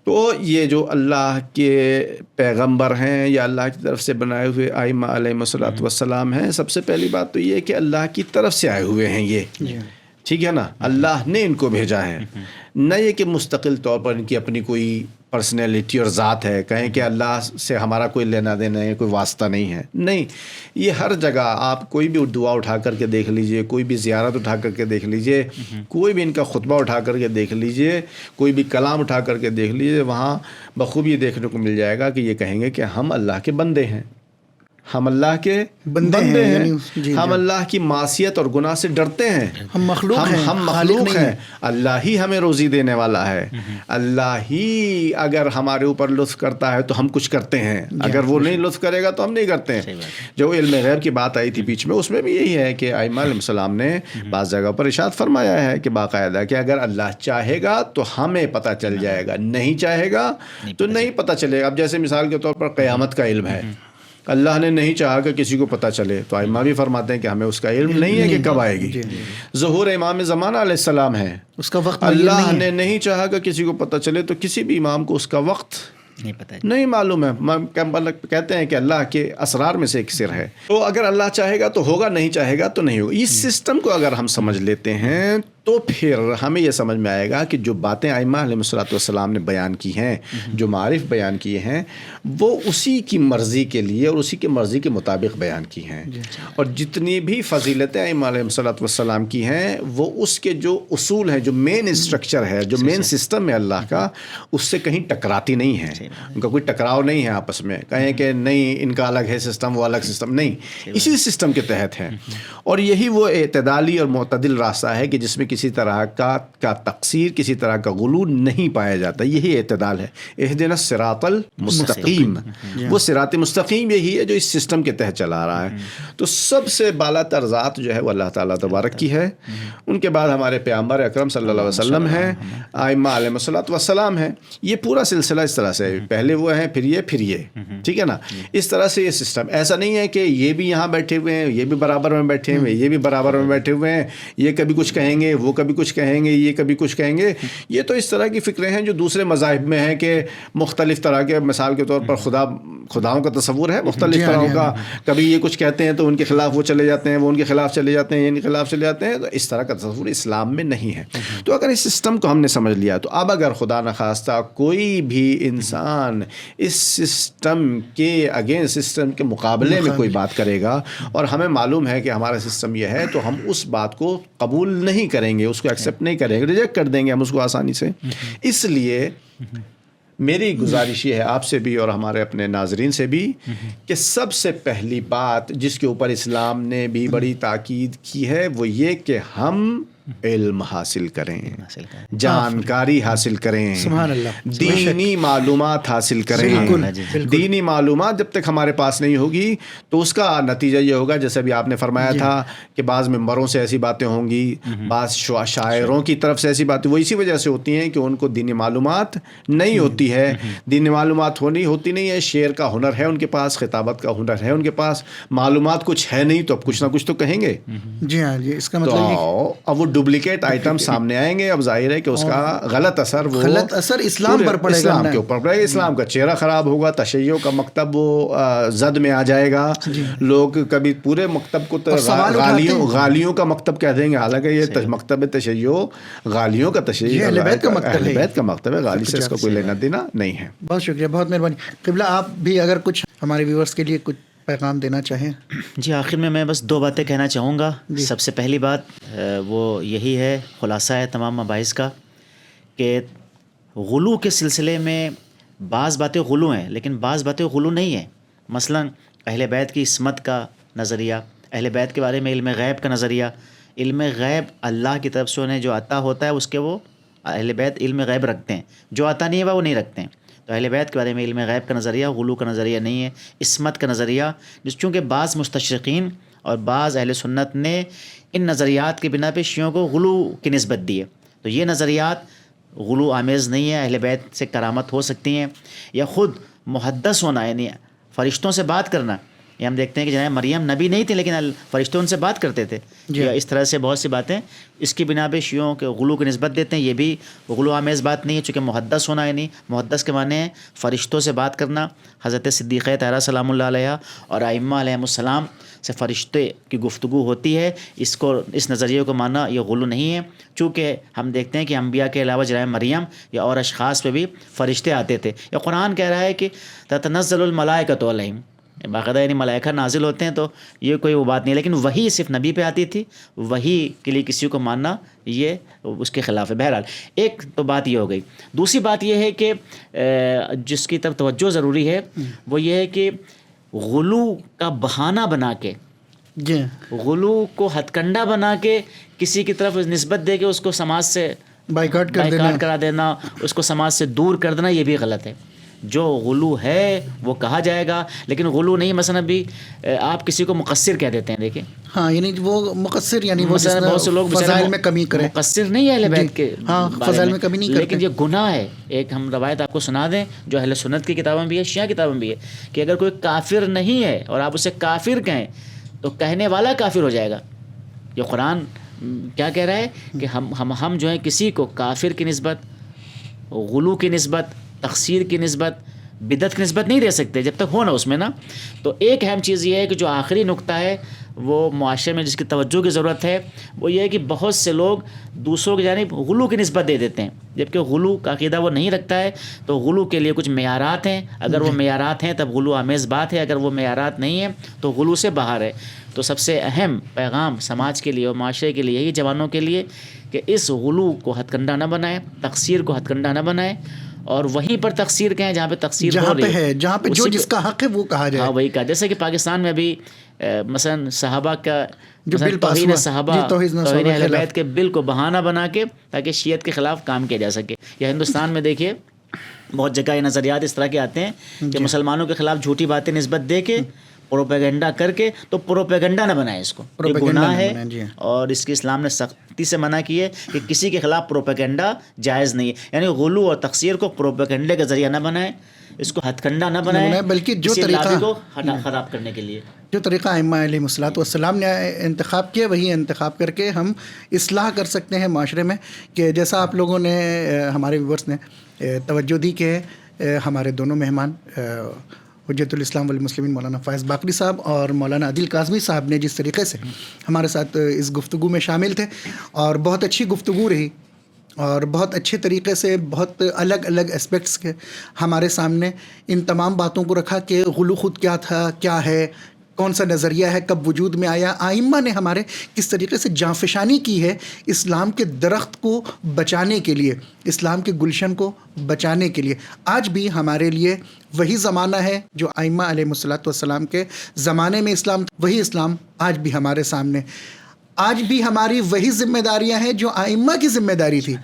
تو یہ جو اللہ کے پیغمبر ہیں یا اللہ کی طرف سے بنائے ہوئے ائمہ علیہم الصلوۃ والسلام ہیں, سب سے پہلی بات تو یہ کہ اللہ کی طرف سے آئے ہوئے ہیں یہ, ٹھیک ہے نا, اللہ نے ان کو بھیجا ہے, نہ یہ کہ مستقل طور پر ان کی اپنی کوئی پرسنالٹی اور ذات ہے, کہیں کہ اللہ سے ہمارا کوئی لینا دینا ہے, کوئی واسطہ نہیں ہے. نہیں, یہ ہر جگہ آپ کوئی بھی دعا اٹھا کر کے دیکھ لیجئے, کوئی بھی زیارت اٹھا کر کے دیکھ لیجئے, کوئی بھی ان کا خطبہ اٹھا کر کے دیکھ لیجئے, کوئی بھی کلام اٹھا کر کے دیکھ لیجئے, وہاں بخوبی یہ دیکھنے کو مل جائے گا کہ یہ کہیں گے کہ ہم اللہ کے بندے ہیں, ہم اللہ کے بندے ہیں, ہم اللہ کی معصیت اور گناہ سے ڈرتے ہیں, ہم مخلوق ہیں, اللہ ہی ہمیں روزی دینے والا ہے, اللہ ہی اگر ہمارے اوپر لطف کرتا ہے تو ہم کچھ کرتے ہیں, اگر وہ نہیں لطف کرے گا تو ہم نہیں کرتے ہیں. جو علم غیب کی بات آئی تھی بیچ میں, اس میں بھی یہی ہے کہ ائمہ علیہ السلام نے بعض جگہ پر ارشاد فرمایا ہے کہ باقاعدہ کہ اگر اللہ چاہے گا تو ہمیں پتہ چل جائے گا, نہیں چاہے گا تو نہیں پتہ چلے گا. اب جیسے مثال کے طور پر قیامت کا علم ہے, اللہ نے نہیں چاہا کہ کسی کو پتہ چلے, تو ائمہ بھی فرماتے ہیں کہ ہمیں اس کا علم نہیں ہے کہ کب آئے گی. ظہور امام زمانہ علیہ السلام ہے, اس کا وقت اللہ نے نہیں چاہا کہ کسی کو پتہ چلے, تو کسی بھی امام کو اس کا وقت نہیں معلوم ہے. کہتے ہیں کہ اللہ کے اسرار میں سے ایک سر ہے, تو اگر اللہ چاہے گا تو ہوگا, نہیں چاہے گا تو نہیں ہوگا. اس سسٹم کو اگر ہم سمجھ لیتے ہیں تو پھر ہمیں یہ سمجھ میں آئے گا کہ جو باتیں ائمہ علیہ الصلوۃ والسلام نے بیان کی ہیں, جو معارف بیان کیے ہیں, وہ اسی کی مرضی کے لیے اور اسی کی مرضی کے مطابق بیان کی ہیں. اور جتنی بھی فضیلتیں ائمہ علیہ الصلوۃ والسلام کی ہیں, وہ اس کے جو اصول ہیں, جو مین اسٹرکچر ہے, جو مین سسٹم ہے اللہ کا, اس سے کہیں ٹکراتی نہیں ہیں. ان کا کوئی ٹکراؤ نہیں ہے آپس میں, کہیں کہ نہیں ان کا الگ ہے سسٹم, وہ الگ سسٹم نہیں, اسی سسٹم کے تحت ہے. اور یہی وہ اعتدالی اور معتدل راستہ ہے کہ جس میں کسی طرح کا تقصیر, کسی طرح کا غلو نہیں پایا جاتا. یہی اعتدال ہے. اہدنا الصراط المستقیم, وہ صراط مستقیم یہی ہے جو اس سسٹم کے تحت چلا رہا ہے. تو سب سے بالا تر ذات جو ہے وہ اللہ تعالیٰ تبارک کی ہے. ان کے بعد ہمارے پیغمبر اکرم صلی اللہ علیہ وسلم ہیں, ائمہ علیہ الصلوۃ والسلام ہیں. یہ پورا سلسلہ اس طرح سے, پہلے وہ ہیں, پھر یہ, ٹھیک ہے نا. اس طرح سے یہ سسٹم, ایسا نہیں ہے کہ یہ بھی یہاں بیٹھے ہوئے ہیں, یہ بھی برابر میں بیٹھے ہوئے ہیں, یہ بھی برابر میں بیٹھے ہوئے ہیں, یہ کبھی کچھ کہیں گے, وہ کبھی کچھ کہیں گے, یہ کبھی کچھ کہیں گے. یہ تو اس طرح کی فکریں ہیں جو دوسرے مذاہب میں ہیں کہ مختلف طرح کے, مثال کے طور پر خداؤں کا تصور ہے مختلف طرح کا, کبھی یہ کچھ کہتے ہیں تو ان کے خلاف وہ چلے جاتے ہیں, وہ ان کے خلاف چلے جاتے ہیں, ان کے خلاف چلے جاتے ہیں. تو اس طرح کا تصور اسلام میں نہیں ہے. تو اگر اس سسٹم کو ہم نے سمجھ لیا, تو اب اگر خدا نخواستہ کوئی بھی انسان اس سسٹم کے اگینسٹ, سسٹم کے مقابلے میں کوئی بات کرے گا, اور ہمیں معلوم ہے کہ ہمارا سسٹم یہ ہے, تو ہم اس بات کو قبول نہیں کریں گے, اس کو ایکسیپٹ نہیں کریں گے, ریجیکٹ کر دیں گے ہم اس کو آسانی سے. اس لیے میری گزارش یہ ہے آپ سے بھی اور ہمارے اپنے ناظرین سے بھی, کہ سب سے پہلی بات جس کے اوپر اسلام نے بھی بڑی تاکید کی ہے, وہ یہ کہ ہم علم حاصل کریں, جانکاری حاصل کریں, سبحان اللہ, دینی معلومات حاصل کریں. دینی معلومات جب تک ہمارے پاس نہیں ہوگی تو اس کا نتیجہ یہ ہوگا, جیسے بھی آپ نے فرمایا تھا کہ بعض ممبروں سے ایسی باتیں ہوں گی, بعض شاعروں کی طرف سے ایسی باتیں, وہ اسی وجہ سے ہوتی ہیں کہ ان کو دینی معلومات نہیں ہوتی ہے. دینی معلومات ہوتی نہیں ہے, شعر کا ہنر ہے ان کے پاس, خطابت کا ہنر ہے ان کے پاس, معلومات کچھ ہے نہیں, تو اب کچھ نہ کچھ تو کہیں گے. جی ہاں, اس کا مطلب اب وہ ڈپلیکیٹ آئٹم سامنے آئیں گے. اب ظاہر ہے کہ اس کا غلط اثر اسلام پر پڑے گا, اسلام کے اوپر پڑے گا. اسلام کا چہرہ خراب ہوگا, تشیع کا مکتب وہ زد میں آ جائے گا. لوگ کبھی پورے مکتب کو غالیوں کا مکتب کہہ دیں گے, حالانکہ یہ مکتب تشیع غالیوں کا تشیع اہل بیت کا مکتب ہے, غالی سے اس کا کوئی لینا دینا نہیں ہے. بہت شکریہ, بہت مہربانی. قبلہ آپ بھی اگر کچھ ہمارے ویورز کے لیے کچھ پیغام دینا چاہیں؟ جی آخر میں بس 2 باتیں کہنا چاہوں گا. جی. سب سے پہلی بات وہ یہی ہے، خلاصہ ہے تمام مباحث کا، کہ غلو کے سلسلے میں بعض باتیں غلو ہیں لیکن بعض باتیں غلو نہیں ہیں. مثلا اہل بیت کی عصمت کا نظریہ، اہل بیت کے بارے میں علم غیب کا نظریہ. علم غیب اللہ کی طرف سے انہیں جو عطا ہوتا ہے اس کے وہ اہل بیت علم غیب رکھتے ہیں، جو عطا نہیں ہے وہ نہیں رکھتے ہیں. تو اہل بیت کے بارے میں علم غیب کا نظریہ غلو کا نظریہ نہیں ہے. عصمت کا نظریہ، جس چونکہ بعض مستشرقین اور بعض اہل سنت نے ان نظریات کی بنا پہ شیعوں کو غلو کی نسبت دی ہے. تو یہ نظریات غلو آمیز نہیں ہے. اہل بیت سے کرامت ہو سکتی ہیں، یا خود محدث ہونا، یعنی فرشتوں سے بات کرنا. یہ ہم دیکھتے ہیں کہ جناب مریم نبی نہیں تھے لیکن فرشتوں ان سے بات کرتے تھے. یا اس طرح سے بہت سی باتیں اس کی بنا پہ شیعوں کے غلو کی نسبت دیتے ہیں. یہ بھی غلو آمیز بات نہیں ہے، چونکہ محدث ہونا، یعنی محدث کے معنی ہیں فرشتوں سے بات کرنا. حضرت صدیقہ طاہرہ سلام اللہ علیہ اور ائمہ علیہم السلام سے فرشتے کی گفتگو ہوتی ہے. اس نظریے کو ماننا یہ غلو نہیں ہے، چونکہ ہم دیکھتے ہیں کہ انبیاء کے علاوہ جناب مریم یا اور اشخاص پہ بھی فرشتے آتے تھے. یا قرآن کہہ رہا ہے کہ تتنزل الملائکۃ علیہم، باقاعدہ یعنی ملائکہ نازل ہوتے ہیں. تو یہ کوئی وہ بات نہیں ہے، لیکن وہی صرف نبی پہ آتی تھی، وہی کے لیے کسی کو ماننا یہ اس کے خلاف ہے. بہرحال ایک تو بات یہ ہو گئی. دوسری بات یہ ہے کہ جس کی طرف توجہ ضروری ہے وہ یہ ہے کہ غلو کا بہانہ بنا کے، جی، غلو کو ہتھ کنڈا بنا کے کسی کی طرف نسبت دے کے اس کو سماج سے بائیکاٹ کرا دینا، اس کو سماج سے دور کر دینا، یہ بھی غلط ہے. جو غلو ہے وہ کہا جائے گا، لیکن غلو نہیں. مثلا ابھی آپ کسی کو مقصر کہہ دیتے ہیں، دیکھیں، ہاں، یعنی وہ مقصر، یعنی وہ مثلا بہت سے لوگ فضائل میں کمی کرے. مقصر نہیں ہے اہل بیت کے ہاں، فضائل میں کمی نہیں کرتے، لیکن یہ گناہ ہے. ایک ہم روایت آپ کو سنا دیں جو اہل سنت کی کتابوں میں بھی ہے، شیعہ کتابوں میں بھی ہے، کہ اگر کوئی کافر نہیں ہے اور آپ اسے کافر کہیں تو کہنے والا کافر ہو جائے گا. یہ قرآن کیا کہہ رہا ہے کہ ہم جو ہے کسی کو کافر کی نسبت، غلو کی نسبت، تقصیر کی نسبت، بدعت کی نسبت نہیں دے سکتے جب تک ہو نا اس میں نا. تو ایک اہم چیز یہ ہے کہ جو آخری نقطہ ہے وہ معاشرے میں جس کی توجہ کی ضرورت ہے وہ یہ ہے کہ بہت سے لوگ دوسروں کی جانب غلو کی نسبت دے دیتے ہیں، جبکہ غلو کا عقیدہ وہ نہیں رکھتا ہے. تو غلو کے لیے کچھ معیارات ہیں، اگر وہ معیارات ہیں تب غلو آمیز بات ہے، اگر وہ معیارات نہیں ہیں تو غلو سے باہر ہے. تو سب سے اہم پیغام سماج کے لیے اور معاشرے کے لیے یہی، جوانوں کے لیے، کہ اس غلو کو ہتھ کنڈا نہ بنائیں، تقصیر کو ہتھ کنڈا نہ بنائیں، اور وہیں پر تقصیر کہیں جہاں پہ تقصیر ہو رہی ہے، جہاں پہ جو جس کا حق ہے وہ کہا جائے. ہاں وہی کہا. جیسے کہ پاکستان میں ابھی مثلا صحابہ کا جو بل پاس توہین ہوا، صحابہ، توہین اہل بیت کے بل کو بہانہ بنا کے تاکہ شیعت کے خلاف کام کیا جا سکے. یا ہندوستان میں دیکھیے بہت جگہ یہ نظریات اس طرح کے آتے ہیں کہ مسلمانوں کے خلاف جھوٹی باتیں نسبت دے کے، پروپیگنڈا کر کے، تو پروپیگنڈا نہ بنائے اس کو، یہ گناہ ہے. اور اس کی اسلام نے سختی سے منع کی ہے کہ کسی کے خلاف پروپیگنڈا جائز نہیں ہے. یعنی غلو اور تقصیر کو پروپیگنڈے کا ذریعہ نہ بنائیں، اس کو ہتھ کنڈا نہ بنائیں، بلکہ جو طریقہ کو خراب کرنے کے لیے جو طریقہ ائمہ علیہ الصلوۃ والسلام نے انتخاب کیا وہی انتخاب کر کے ہم اصلاح کر سکتے ہیں معاشرے میں. کہ جیسا آپ لوگوں نے، ہمارے ویورز نے توجہ دی کہ ہمارے دونوں مہمان حجت الاسلام والمسلمین مولانا فائز باقری صاحب اور مولانا عادل کاظمی صاحب نے جس طریقے سے ہمارے ساتھ اس گفتگو میں شامل تھے، اور بہت اچھی گفتگو رہی، اور بہت اچھے طریقے سے بہت الگ الگ اسپیکٹس کے ہمارے سامنے ان تمام باتوں کو رکھا کہ غلو خود کیا تھا، کیا ہے، کون سا نظریہ ہے، کب وجود میں آیا. آئمہ نے ہمارے کس طریقے سے جانفشانی کی ہے اسلام کے درخت کو بچانے کے لیے، اسلام کے گلشن کو بچانے کے لیے. آج بھی ہمارے لیے وہی زمانہ ہے جو آئمہ علیہ الصلوۃ والسلام کے زمانے میں اسلام، وہی اسلام آج بھی ہمارے سامنے. آج بھی ہماری وہی ذمہ داریاں ہیں جو آئمہ کی ذمہ داری تھی.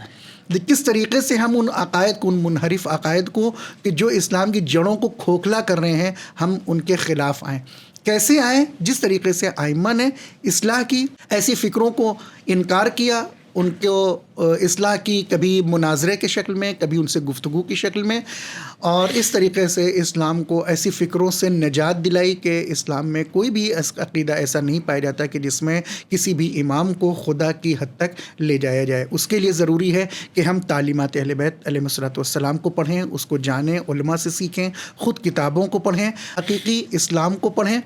کس طریقے سے ہم ان عقائد کو، ان منحرف عقائد کو کہ جو اسلام کی جڑوں کو کھوکھلا کر رہے ہیں، ہم ان کے خلاف آئیں. کیسے آئیں؟ جس طریقے سے آئمہ نے اصلاح کی، ایسی فکروں کو انکار کیا، ان کو اصلاح کی، کبھی مناظرے کے شکل میں، کبھی ان سے گفتگو کی شکل میں، اور اس طریقے سے اسلام کو ایسی فکروں سے نجات دلائی کہ اسلام میں کوئی بھی عقیدہ ایسا نہیں پایا جاتا کہ جس میں کسی بھی امام کو خدا کی حد تک لے جایا جائے. اس کے لیے ضروری ہے کہ ہم تعلیمات اہل بیت علیہ الصلوۃ والسلام کو پڑھیں، اس کو جانیں، علماء سے سیکھیں، خود کتابوں کو پڑھیں، حقیقی اسلام کو پڑھیں،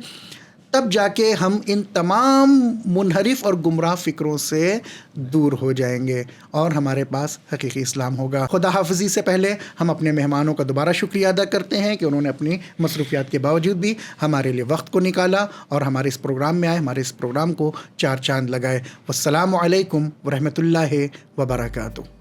تب جا کے ہم ان تمام منحرف اور گمراہ فکروں سے دور ہو جائیں گے اور ہمارے پاس حقیقی اسلام ہوگا۔ خدا حافظی سے پہلے ہم اپنے مہمانوں کا دوبارہ شکریہ ادا کرتے ہیں کہ انہوں نے اپنی مصروفیات کے باوجود بھی ہمارے لیے وقت کو نکالا اور ہمارے اس پروگرام میں آئے، ہمارے اس پروگرام کو چار چاند لگائے۔ والسلام علیکم ورحمۃ اللہ وبرکاتہ۔